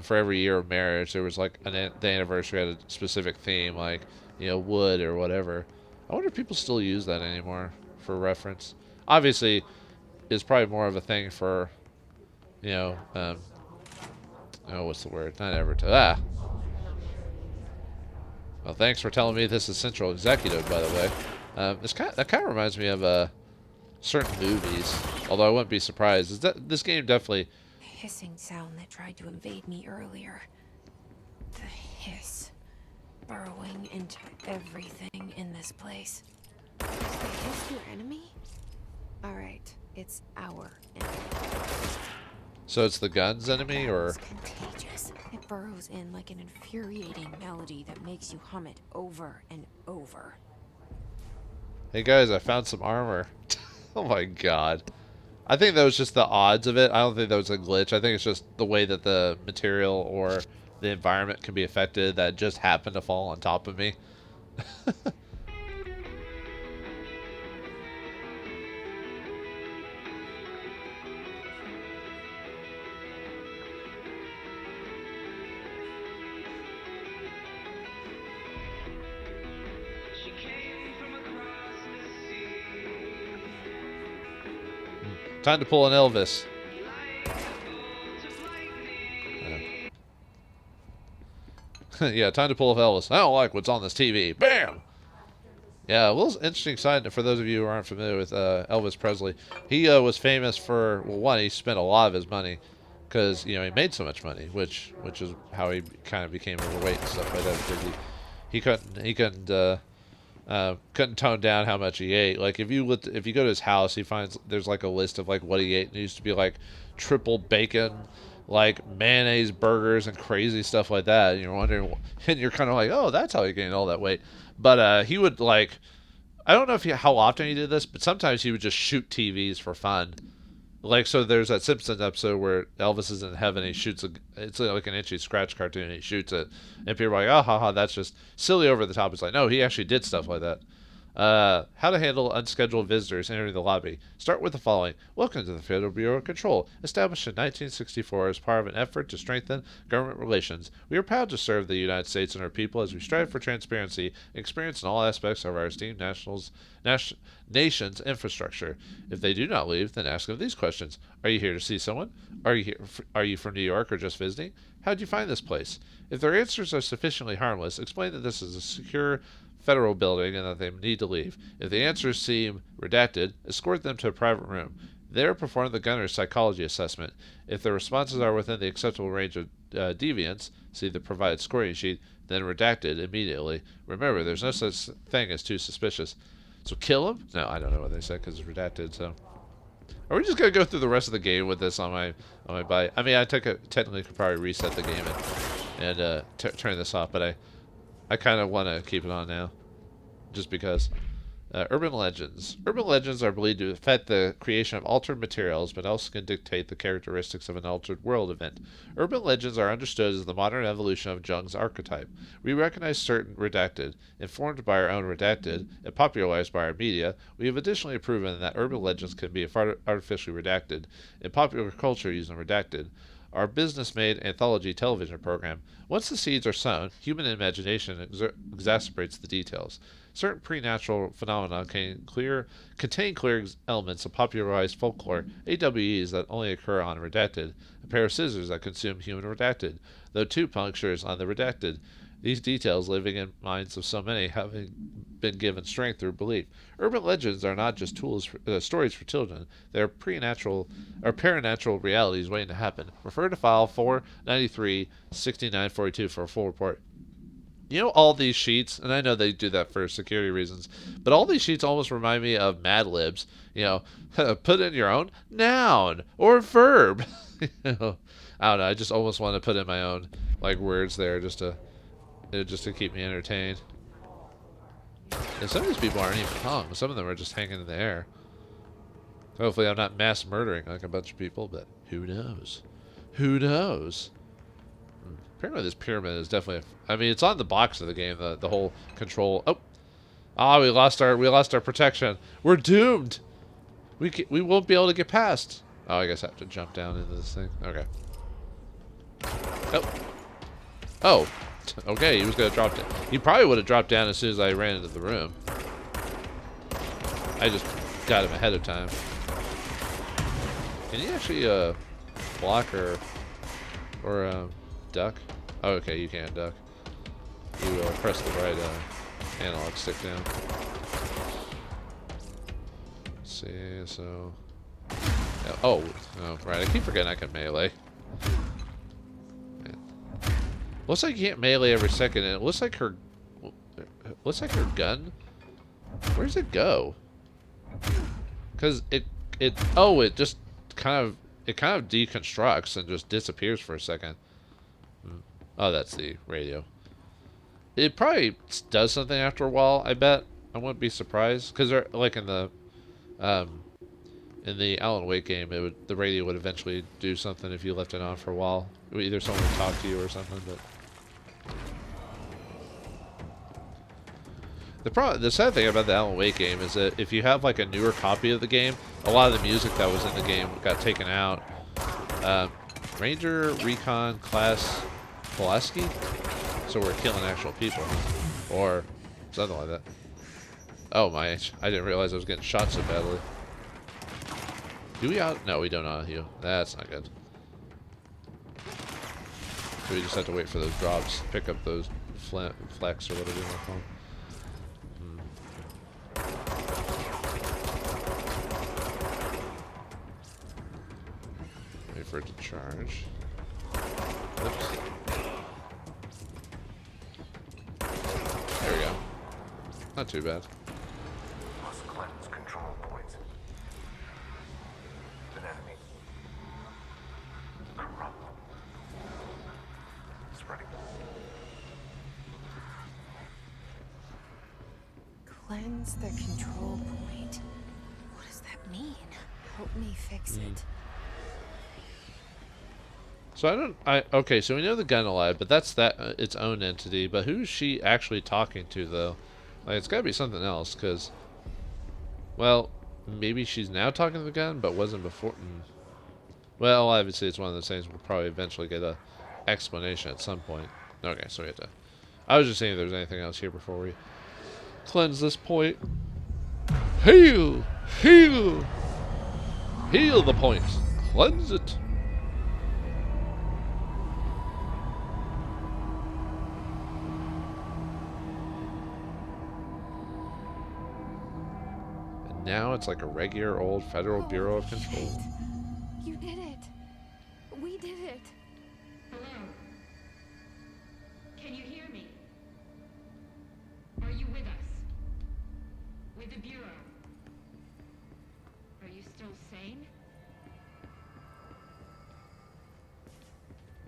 for every year of marriage, there was, like, the anniversary had a specific theme, like, you know, wood or whatever. I wonder if people still use that anymore for reference. Obviously, it's probably more of a thing for, you know, oh, what's the word? Not advertise. Well, thanks for telling me this is Central Executive, by the way. That kind of reminds me of certain movies, although I wouldn't be surprised. This game definitely... The hissing sound that tried to invade me earlier. The hiss. Burrowing into everything in this place. Is the hiss your enemy? Alright, it's our enemy. So it's the gun's enemy, or...? It's contagious. It burrows in like an infuriating melody that makes you hum it over and over. Hey guys, I found some armor. Oh my god. I think that was just the odds of it. I don't think that was a glitch. I think it's just the way that the material or the environment can be affected that just happened to fall on top of me. Time to pull an Elvis. Yeah, time to pull Elvis. I don't like what's on this TV. Bam! Yeah, a little interesting side note for those of you who aren't familiar with Elvis Presley. He was famous for, well, one, he spent a lot of his money because, you know, he made so much money, which is how he kind of became overweight and stuff like that, because he couldn't tone down how much he ate. Like, if you go to his house, he finds there's like a list of like what he ate, and it used to be like triple bacon, like mayonnaise burgers and crazy stuff like that. And you're wondering, and you're kind of like, oh, that's how he gained all that weight. But he would, like, I don't know how often he did this, but sometimes he would just shoot TVs for fun. Like, so there's that Simpsons episode where Elvis is in heaven, and he shoots it's like an Itchy Scratch cartoon, and he shoots it, and people are like, oh, haha, that's just silly over the top. It's like, no, he actually did stuff like that. How to handle unscheduled visitors entering the lobby. Start with the following. Welcome to the Federal Bureau of Control. Established in 1964 as part of an effort to strengthen government relations, we are proud to serve the United States and our people as we strive for transparency and experience in all aspects of our esteemed nation's infrastructure. If they do not leave, then ask them these questions. Are you here to see someone? Are you from New York or just visiting? How did you find this place? If their answers are sufficiently harmless, explain that this is a secure federal building and that they need to leave. If the answers seem redacted, escort them to a private room. There, perform the gunner's psychology assessment. If the responses are within the acceptable range of deviance, see the provided scoring sheet, then redacted immediately. Remember, there's no such thing as too suspicious. So kill him? No, I don't know what they said because it's redacted. So, are we just gonna go through the rest of the game with this on my bite? I mean, technically could probably reset the game and turn this off, but I kind of want to keep it on now, just because. Urban legends. Urban legends are believed to affect the creation of altered materials, but also can dictate the characteristics of an altered world event. Urban legends are understood as the modern evolution of Jung's archetype. We recognize certain redacted. Informed by our own redacted, and popularized by our media, we have additionally proven that urban legends can be artificially redacted. In popular culture using redacted, our business-made anthology television program. Once the seeds are sown, human imagination exacerbates the details. Certain preternatural phenomena contain clear elements of popularized folklore, AWEs that only occur on redacted, a pair of scissors that consume human redacted, though two punctures on the redacted. These details, living in minds of so many, having been given strength through belief. Urban legends are not just stories for children. They are paranatural realities waiting to happen. Refer to file 493-6942 for a full report. You know, all these sheets, and I know they do that for security reasons, but all these sheets almost remind me of Mad Libs. You know, put in your own noun or verb. You know, I don't know. I just almost want to put in my own words there just to keep me entertained. And some of these people aren't even hung. Some of them are just hanging in the air. Hopefully, I'm not mass murdering like a bunch of people, but who knows? Who knows? Apparently this pyramid is definitely I mean, it's on the box of the game, the whole control. We lost our protection. We're doomed. We won't be able to get past. Oh, I guess I have to jump down into this thing. Okay. Oh. Okay, he was going to drop down. He probably would have dropped down as soon as I ran into the room. I just got him ahead of time. Can you actually block or duck? Oh, okay, you can duck. You press the right analog stick down. Let's see, so... Oh, right, I keep forgetting I can melee. Man. Looks like you can't melee every second, and it looks like her gun... Where's it go? Because it just kind of deconstructs and just disappears for a second. Oh, that's the radio. It probably does something after a while, I bet. I wouldn't be surprised. Because like in the Alan Wake game, the radio would eventually do something if you left it on for a while. Either someone would talk to you or something, but... The sad thing about the Alan Wake game is that if you have like a newer copy of the game, a lot of the music that was in the game got taken out. Ranger Recon Class Pulaski? So we're killing actual people. Or something like that. Oh my, I didn't realize I was getting shot so badly. Do we No, we don't auto-heal. That's not good. So we just have to wait for those drops. Pick up those flex or whatever you want to call them. Wait for it to charge. Oops. There we go. Not too bad. Must cleanse control points. An enemy. Corrupt. Spreading. Cleanse the control point. What does that mean? Help me fix it. So okay, so we know the gun alive, but that's its own entity. But who's she actually talking to, though? Like, it's gotta be something else, because, well, maybe she's now talking to the gun, but wasn't before. Well, obviously it's one of those things we'll probably eventually get a explanation at some point. Okay, so we have to. I was just saying if there's anything else here before we cleanse this point. Heal! Heal! Heal the point! Cleanse it! Now it's like a regular old Federal Bureau of Control. Shit. You did it. We did it. Hello? Can you hear me? Are you with us? With the Bureau? Are you still sane?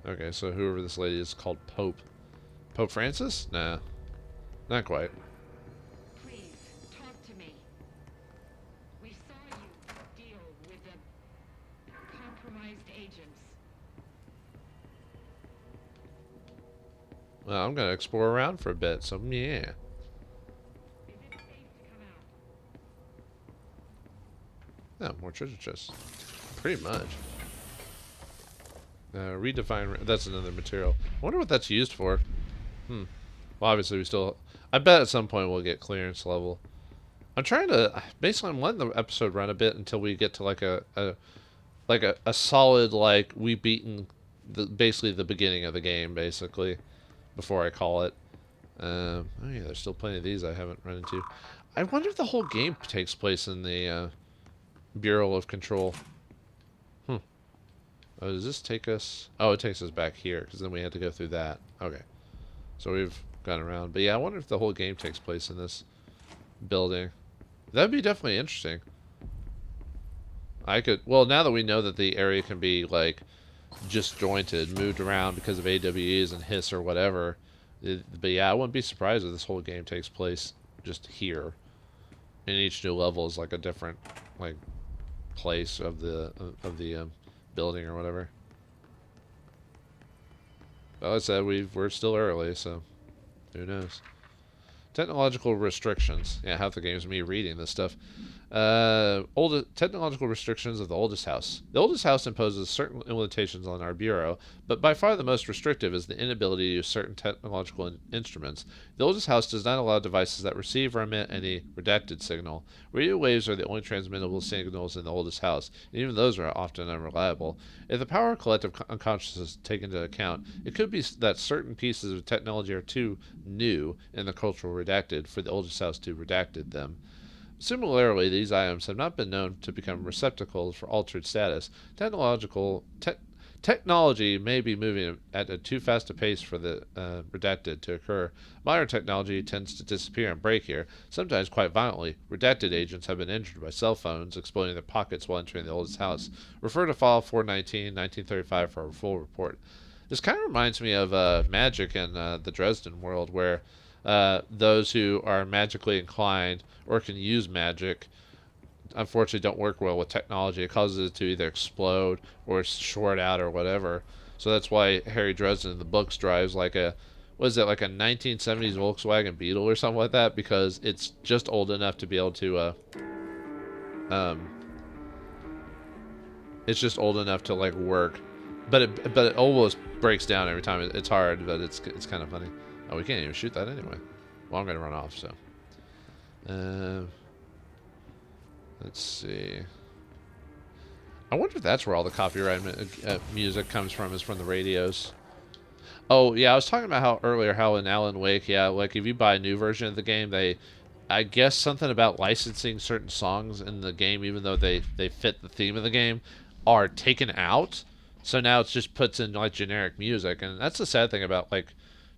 Okay, so whoever this lady is called Pope. Pope Francis? Nah. Not quite. Please, talk to me. We saw you deal with the compromised agents. Well, I'm going to explore around for a bit, so yeah. Is it safe to come out? Oh, more treasure chests. Pretty much. Redefine. That's another material. I wonder what that's used for. Well, obviously we still. I bet at some point we'll get clearance level. I'm trying to. Basically, I'm letting the episode run a bit until we get to like a solid like we beaten basically the beginning of the game basically before I call it. Oh yeah, there's still plenty of these I haven't run into. I wonder if the whole game takes place in the Bureau of Control. Oh, does this take us? Oh, it takes us back here, because then we had to go through that. Okay. So we've gone around. But yeah, I wonder if the whole game takes place in this building. That'd be definitely interesting. I could... Well, now that we know that the area can be, like, disjointed, moved around because of AWEs and hiss or whatever. But yeah, I wouldn't be surprised if this whole game takes place just here. And each new level is, like, a different, like, place of the building or whatever. Well, I said we're still early, so who knows. Technological restrictions. Yeah, half the game's me reading this stuff. Technological restrictions of the oldest house. The oldest house imposes certain limitations on our bureau, but by far the most restrictive is the inability to use certain technological instruments. The oldest house does not allow devices that receive or emit any redacted signal. Radio waves are the only transmittable signals in the oldest house, and even those are often unreliable. If the power of collective unconsciousness is taken into account, it could be that certain pieces of technology are too new in the cultural redacted for the oldest house to redacted them. Similarly, these items have not been known to become receptacles for altered status. Technology may be moving at a too fast a pace for the redacted to occur. Modern technology tends to disappear and break here, sometimes quite violently. Redacted agents have been injured by cell phones exploding their pockets while entering the oldest house. Refer to File 419, 1935 for a full report. This kind of reminds me of Magic in the Dresden world, where those who are magically inclined or can use magic unfortunately don't work well with technology. It causes it to either explode or short out or whatever. So that's why Harry Dresden in the books drives like a 1970s Volkswagen Beetle or something like that, because it's just old enough to be able to it's just old enough to like work, but it almost breaks down every time. It's hard, but it's kind of funny. Oh, we can't even shoot that anyway. Well, I'm gonna run off, so let's see. I wonder if that's where all the copyright music comes from, is from the radios. Oh, yeah, I was talking about how in Alan Wake, yeah, like if you buy a new version of the game, I guess something about licensing certain songs in the game, even though they fit the theme of the game, are taken out. So now it just puts in like generic music, and that's the sad thing about like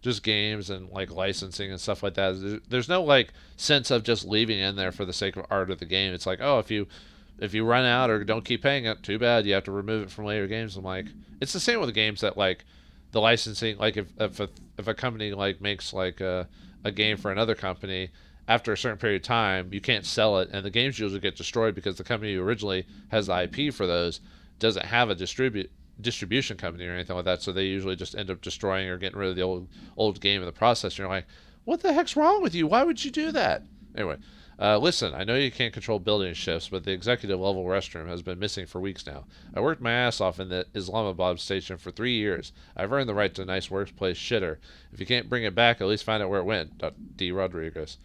just games and like licensing and stuff like that. There's no like sense of just leaving in there for the sake of art of the game. It's like, oh, if you run out or don't keep paying it, too bad, you have to remove it from later games. I'm like, it's the same with the games that like the licensing, like if a company like makes like a game for another company, after a certain period of time you can't sell it, and the games usually get destroyed because the company who originally has the IP for those doesn't have a distribution company or anything like that, so they usually just end up destroying or getting rid of the old game in the process. And you're like, what the heck's wrong with you? Why would you do that? Anyway, listen, I know you can't control building shifts, but the executive level restroom has been missing for weeks now. I worked my ass off in the Islamabad station for 3 years. I've earned the right to a nice workplace shitter. If you can't bring it back, at least find out where it went. D. Rodriguez.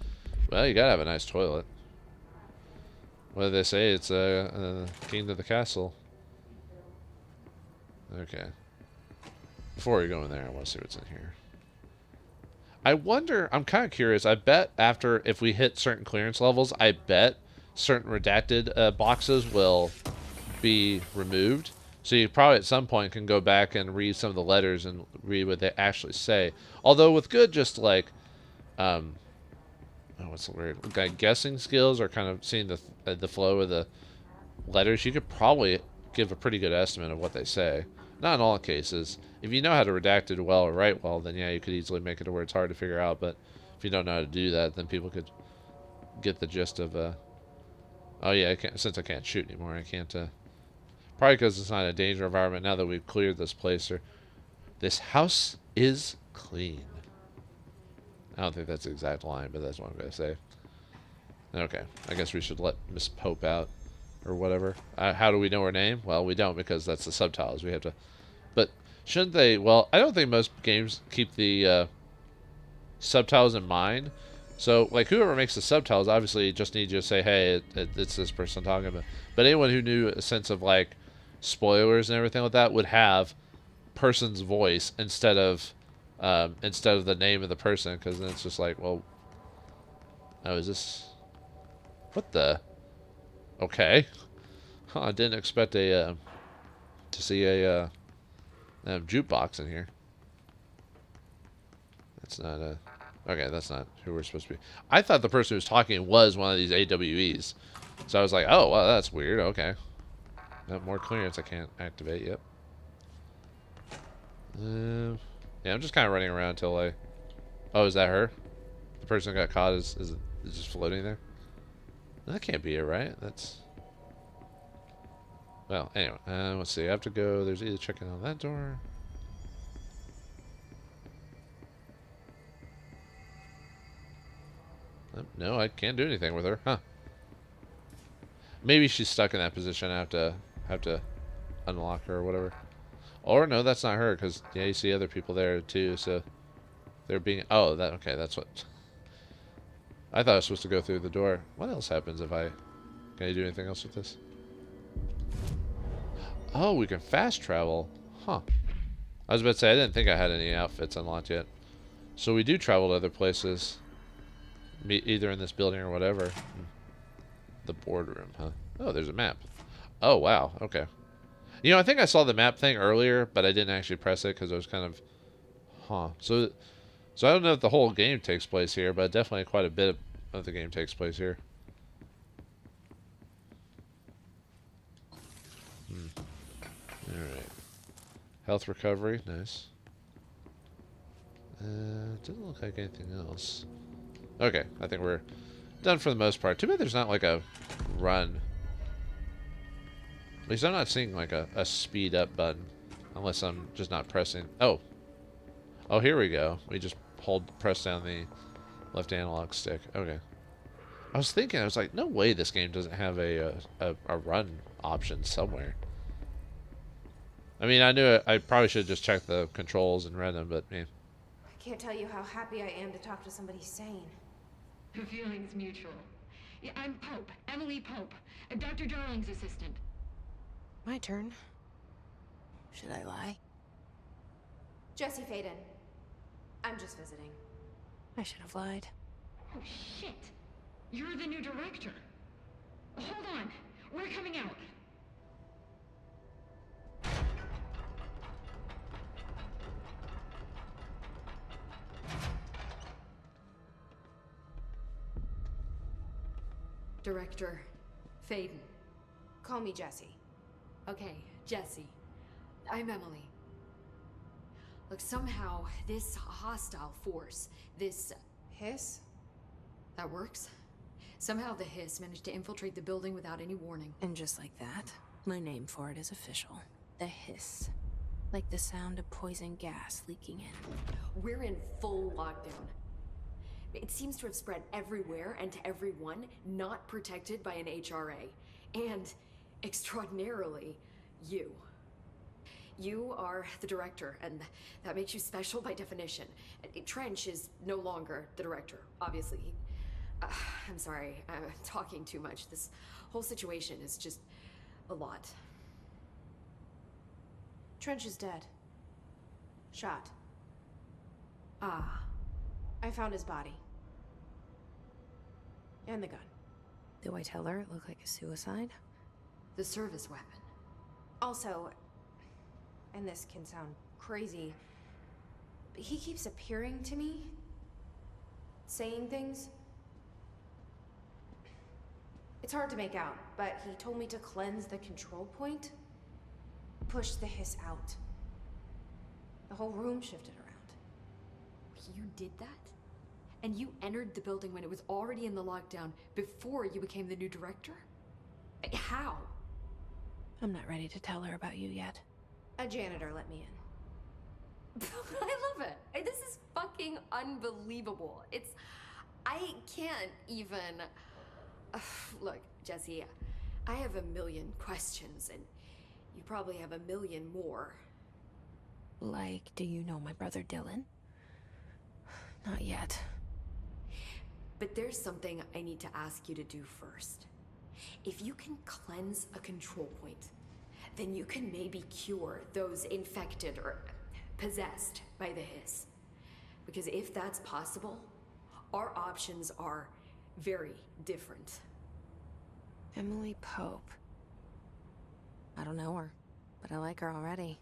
Well, you gotta have a nice toilet. What do they say? It's king to the castle. Okay. Before we go in there, I want to see what's in here. I wonder, I'm kind of curious. I bet if we hit certain clearance levels, I bet certain redacted boxes will be removed. So you probably at some point can go back and read some of the letters and read what they actually say. Although with good, just like, oh, what's the word? Like guessing skills or kind of seeing the flow of the letters, you could probably give a pretty good estimate of what they say. Not in all cases. If you know how to redact it well or write well, then yeah, you could easily make it to where it's hard to figure out. But if you don't know how to do that, then people could get the gist of, oh yeah, since I can't shoot anymore, I can't, probably because it's not a danger environment now that we've cleared this place. Or this house is clean. I don't think that's the exact line, but that's what I'm going to say. Okay, I guess we should let Miss Pope out. Or whatever. How do we know her name? Well, we don't, because that's the subtitles. We have to... But shouldn't they... Well, I don't think most games keep the subtitles in mind. So, like, whoever makes the subtitles obviously just needs you to say, hey, it's this person talking about. But anyone who knew a sense of, like, spoilers and everything like that would have person's voice instead of the name of the person, because then it's just like, well... Oh, is this... What the... Okay. Huh, I didn't expect to see a jukebox in here. That's not a... Okay, that's not who we're supposed to be. I thought the person who was talking was one of these AWEs. So I was like, oh, well, that's weird. Okay. More clearance I can't activate. Yep. Yeah, I'm just kind of running around until I... Oh, is that her? The person who got caught is just floating there? That can't be it, right? That's... Well, anyway, let's see. I have to go... There's either checking on that door... No, I can't do anything with her. Huh. Maybe she's stuck in that position. I have to unlock her or whatever. Or, no, that's not her, because, yeah, you see other people there, too, so... They're being... Oh, that... Okay, that's what... I thought I was supposed to go through the door. What else happens if I... Can I do anything else with this? Oh, we can fast travel. Huh. I was about to say, I didn't think I had any outfits unlocked yet. So we do travel to other places. Either in this building or whatever. The boardroom, huh? Oh, there's a map. Oh, wow. Okay. You know, I think I saw the map thing earlier, but I didn't actually press it because I was kind of... Huh. So I don't know if the whole game takes place here, but definitely quite a bit of the game takes place here. Alright. Health recovery, nice. Didn't look like anything else. Okay, I think we're done for the most part. Too bad there's not like a run. At least I'm not seeing like a speed up button. Unless I'm just not pressing. Oh. Oh, here we go. We just press down the left analog stick. Okay. I was thinking, I was like, no way this game doesn't have a run option somewhere. I mean, I knew I probably should have just checked the controls and read them, but man. I can't tell you how happy I am to talk to somebody sane. The feeling's mutual. Yeah, I'm Pope, Emily Pope, Dr. Darling's assistant. My turn. Should I lie? Jesse Faden. I'm just visiting. I should have lied. Oh, shit. You're the new director. Hold on. We're coming out. Director Faden. Call me Jesse. Okay, Jesse. I'm Emily. Look, somehow this hostile force, this Hiss? that works. Somehow the hiss managed to infiltrate the building without any warning. And just like that, my name for it is official. The hiss. Like the sound of poison gas leaking in. We're in full lockdown. It seems to have spread everywhere and to everyone not protected by an HRA. And, extraordinarily, you. You are the director, and that makes you special by definition. Trench is no longer the director, obviously. I'm sorry, I'm talking too much. This whole situation is just a lot. Trench is dead. Shot. Ah. I found his body. And the gun. Do I tell her it looked like a suicide? The service weapon. Also, and this can sound crazy, but he keeps appearing to me, saying things. It's hard to make out, but he told me to cleanse the control point, push the hiss out. The whole room shifted around. You did that? And you entered the building when it was already in the lockdown before you became the new director? How? I'm not ready to tell her about you yet. A janitor let me in. I love it. This is fucking unbelievable. I can't even... Look, Jesse, I have a million questions, and you probably have a million more. Like, do you know my brother Dylan? Not yet. But there's something I need to ask you to do first. If you can cleanse a control point, then you can maybe cure those infected or possessed by the hiss. Because if that's possible, our options are very different. Emily Pope. I don't know her, but I like her already.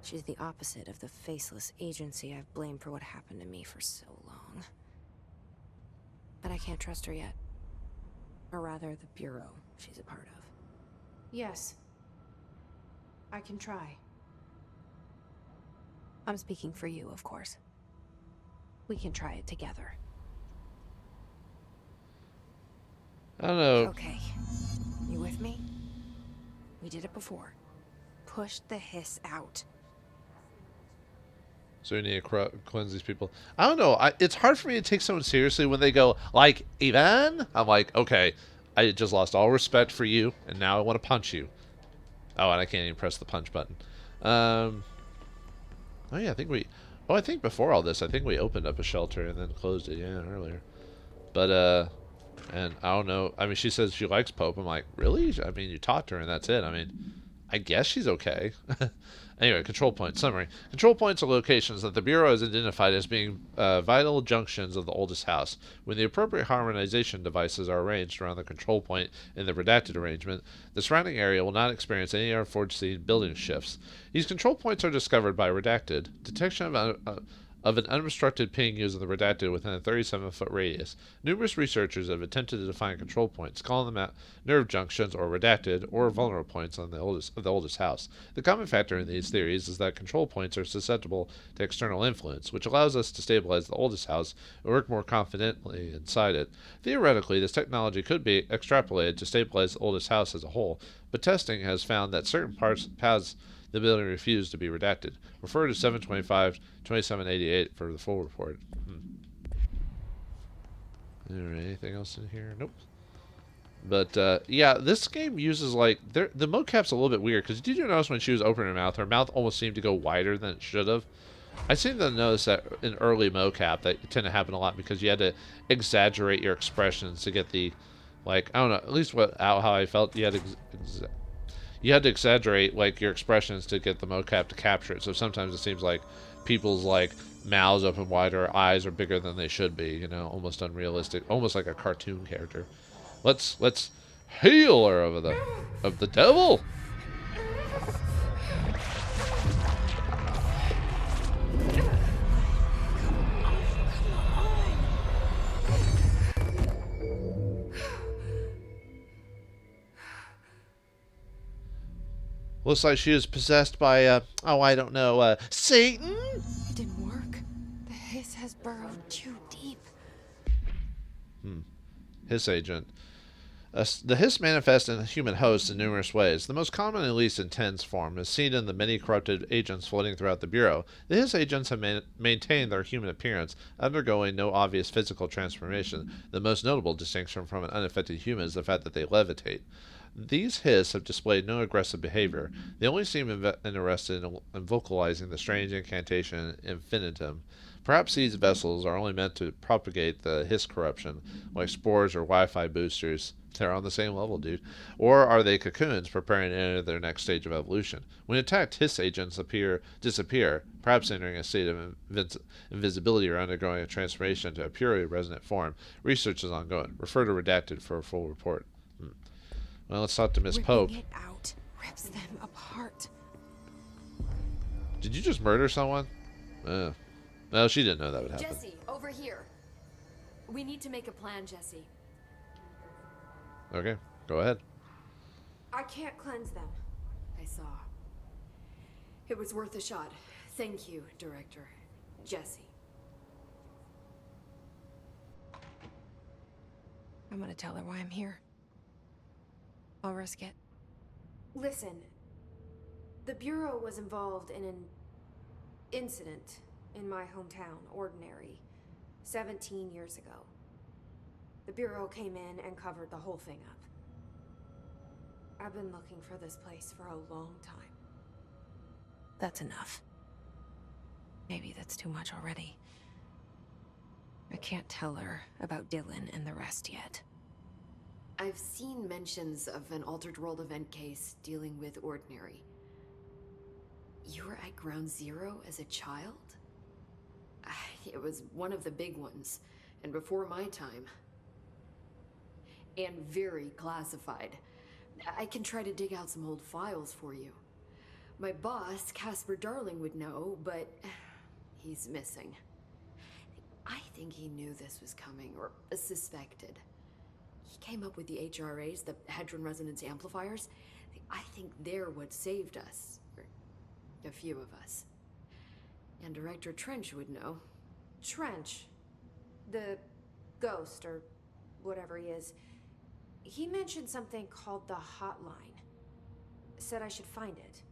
She's the opposite of the faceless agency I've blamed for what happened to me for so long. But I can't trust her yet. Or rather, the Bureau she's a part of. Yes. I can try. I'm speaking for you, of course. We can try it together. I don't know. Okay. You with me? We did it before. Push the hiss out. So we need to cleanse these people. I don't know. It's hard for me to take someone seriously when they go, like, Ivan? I'm like, okay, I just lost all respect for you, and now I want to punch you. Oh, and I can't even press the punch button. Oh, yeah, I think before all this, I think we opened up a shelter and then closed it, yeah, earlier. But, and I don't know. I mean, she says she likes Pope. I'm like, really? I mean, you talked to her and that's it. I mean, I guess she's okay. Anyway, control point summary. Control points are locations that the Bureau has identified as being vital junctions of the oldest house. When the appropriate harmonization devices are arranged around the control point in the redacted arrangement, the surrounding area will not experience any unforeseen building shifts. These control points are discovered by redacted detection of an unobstructed ping using the redacted within a 37-foot radius. Numerous researchers have attempted to define control points, calling them out nerve junctions or redacted or vulnerable points on the oldest house. The common factor in these theories is that control points are susceptible to external influence, which allows us to stabilize the oldest house and work more confidently inside it. Theoretically, this technology could be extrapolated to stabilize the oldest house as a whole, but testing has found that certain paths the building refused to be redacted. Refer to 725-2788 for the full report. Alright, anything else in here? Nope. But, yeah, this game uses, like, the mocap's a little bit weird, because did you notice when she was opening her mouth almost seemed to go wider than it should have? I seem to notice that in early mocap that it tended to happen a lot because you had to exaggerate your expressions to get the, like, I don't know, at least how I felt, you had to exaggerate, like, your expressions to get the mocap to capture it. So sometimes it seems like people's, like, mouths open wider, eyes are bigger than they should be, you know, almost unrealistic, almost like a cartoon character. Let's heal her of the devil. Looks like she is possessed by, oh, I don't know, Satan? It didn't work. The hiss has burrowed too deep. Hiss agent. The hiss manifests in human hosts in numerous ways. The most common and least intense form is seen in the many corrupted agents floating throughout the Bureau. The hiss agents have maintained their human appearance, undergoing no obvious physical transformation. The most notable distinction from an unaffected human is the fact that they levitate. These hiss have displayed no aggressive behavior. They only seem interested in vocalizing the strange incantation infinitum. Perhaps these vessels are only meant to propagate the hiss corruption, like spores or Wi-Fi boosters. They're on the same level, dude. Or are they cocoons preparing to enter their next stage of evolution? When attacked, hiss agents disappear, perhaps entering a state of invisibility or undergoing a transformation to a purely resonant form. Research is ongoing. Refer to redacted for a full report. Well, let's talk to Miss Pope. Ripping it out rips them apart. Did you just murder someone? No, she didn't know that would happen. Jesse, over here. We need to make a plan, Jesse. Okay, go ahead. I can't cleanse them. I saw. It was worth a shot. Thank you, Director. Jesse. I'm gonna tell her why I'm here. I'll risk it. Listen, the Bureau was involved in an incident in my hometown, Ordinary, 17 years ago. The Bureau came in and covered the whole thing up. I've been looking for this place for a long time. That's enough. Maybe that's too much already. I can't tell her about Dylan and the rest yet. I've seen mentions of an Altered World event case dealing with Ordinary. You were at Ground Zero as a child? It was one of the big ones, and before my time. And very classified. I can try to dig out some old files for you. My boss, Casper Darling, would know, but he's missing. I think he knew this was coming, or suspected. He came up with the HRAs, the Hadron Resonance Amplifiers. I think they're what saved us. Or a few of us. And Director Trench would know. Trench, the ghost, or whatever he is, he mentioned something called the hotline. Said I should find it.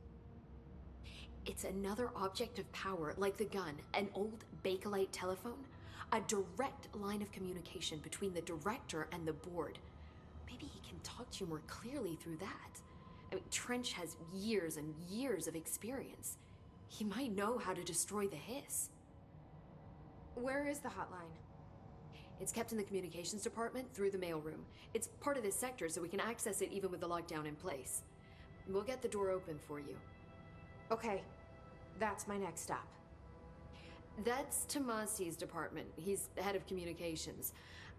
It's another object of power, like the gun, an old Bakelite telephone. A direct line of communication between the director and the board. Maybe he can talk to you more clearly through that. I mean, Trench has years and years of experience. He might know how to destroy the hiss. Where is the hotline? It's kept in the communications department through the mailroom. It's part of this sector, so we can access it even with the lockdown in place. We'll get the door open for you. Okay, that's my next stop. That's Tomasi's department. He's the head of communications.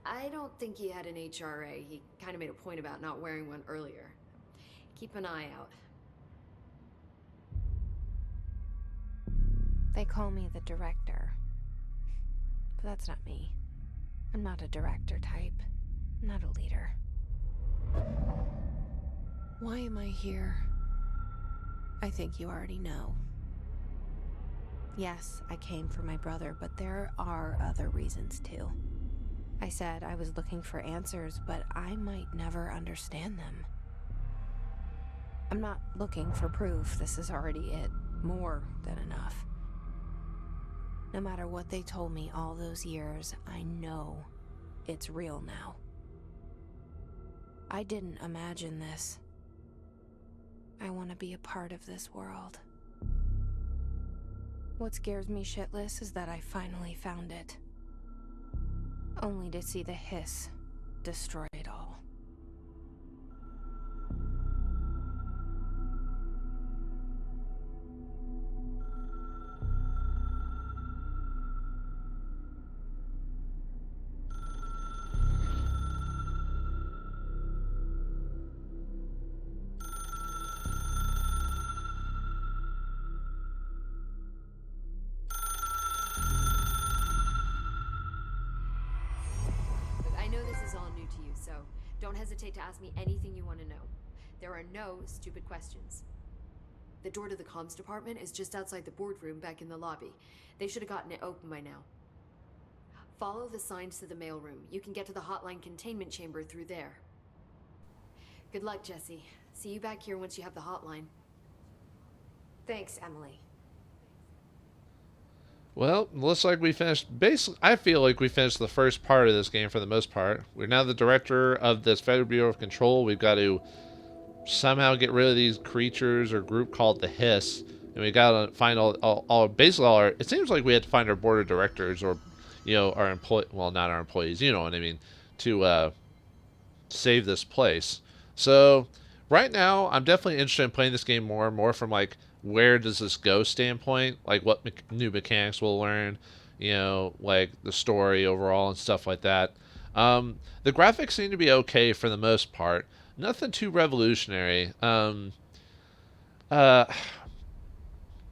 I don't think he had an HRA. He kind of made a point about not wearing one earlier. Keep an eye out. They call me the director. But that's not me. I'm not a director type. I'm not a leader. Why am I here? I think you already know. Yes, I came for my brother, but there are other reasons too. I said I was looking for answers, but I might never understand them. I'm not looking for proof. This is already it. More than enough. No matter what they told me all those years, I know it's real now. I didn't imagine this. I want to be a part of this world. What scares me shitless is that I finally found it. Only to see the hiss destroy it all. Don't hesitate to ask me anything you want to know. There are no stupid questions. The door to the comms department is just outside the boardroom back in the lobby. They should have gotten it open by now. Follow the signs to the mailroom. You can get to the hotline containment chamber through there. Good luck, Jesse. See you back here once you have the hotline. Thanks, Emily. Well, looks like we finished. Basically, I feel like we finished the first part of this game for the most part. We're now the director of this Federal Bureau of Control. We've got to somehow get rid of these creatures or group called the Hiss, and we gotta find basically all our. It seems like we had to find our board of directors or, our well, not our employees. You know what I mean, to save this place. So right now, I'm definitely interested in playing this game more and more from like where does this go standpoint, like what new mechanics we'll learn, like the story overall and stuff like that. The graphics seem to be okay for the most part. Nothing too revolutionary.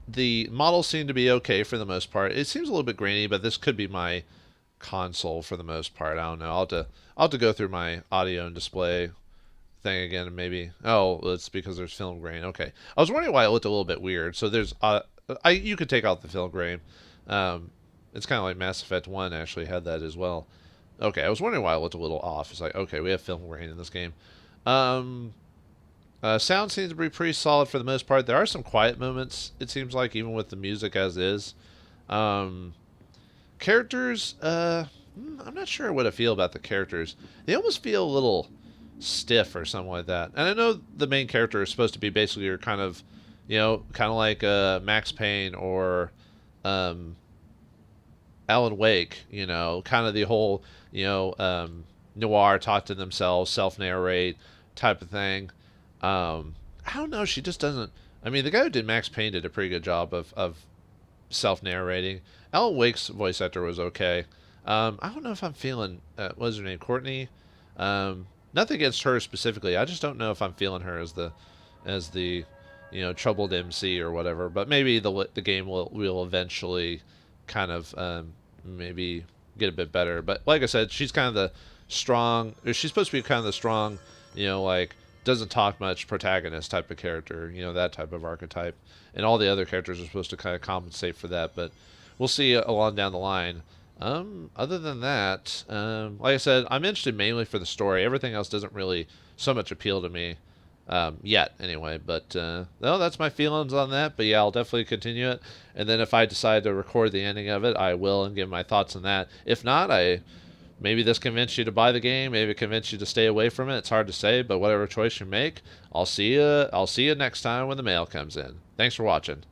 The models seem to be okay for the most part. It seems a little bit grainy, but this could be my console for the most part. I don't know. I'll have to go through my audio and display thing again, and maybe. Oh, it's because there's film grain. Okay, I was wondering why it looked a little bit weird. So there's you could take out the film grain. It's kind of like Mass Effect 1 actually had that as well. Okay, I was wondering why it looked a little off. It's like, okay, we have film grain in this game. Sound seems to be pretty solid for the most part. There are some quiet moments, it seems like, even with the music as is. Characters, I'm not sure what I feel about the characters. They almost feel a little stiff or something like that. And I know the main character is supposed to be basically your kind of, like Max Payne or Alan Wake, kind of the whole, noir talk to themselves, self-narrate type of thing. I don't know. She just doesn't. I mean, the guy who did Max Payne did a pretty good job of self-narrating. Alan Wake's voice actor was okay. I don't know if I'm feeling. What was her name? Courtney. Nothing against her specifically. I just don't know if I'm feeling her as the troubled MC or whatever. But maybe the game will eventually kind of maybe get a bit better. But like I said, she's kind of the strong. She's supposed to be kind of the strong, like doesn't talk much protagonist type of character. That type of archetype. And all the other characters are supposed to kind of compensate for that. But we'll see along down the line. Other than that, like I said, I'm interested mainly for the story. Everything else doesn't really so much appeal to me, yet anyway. But, no, that's my feelings on that. But yeah, I'll definitely continue it. And then if I decide to record the ending of it, I will and give my thoughts on that. If not, maybe this convinced you to buy the game. Maybe it convinced you to stay away from it. It's hard to say, but whatever choice you make, I'll see you next time when the mail comes in. Thanks for watching.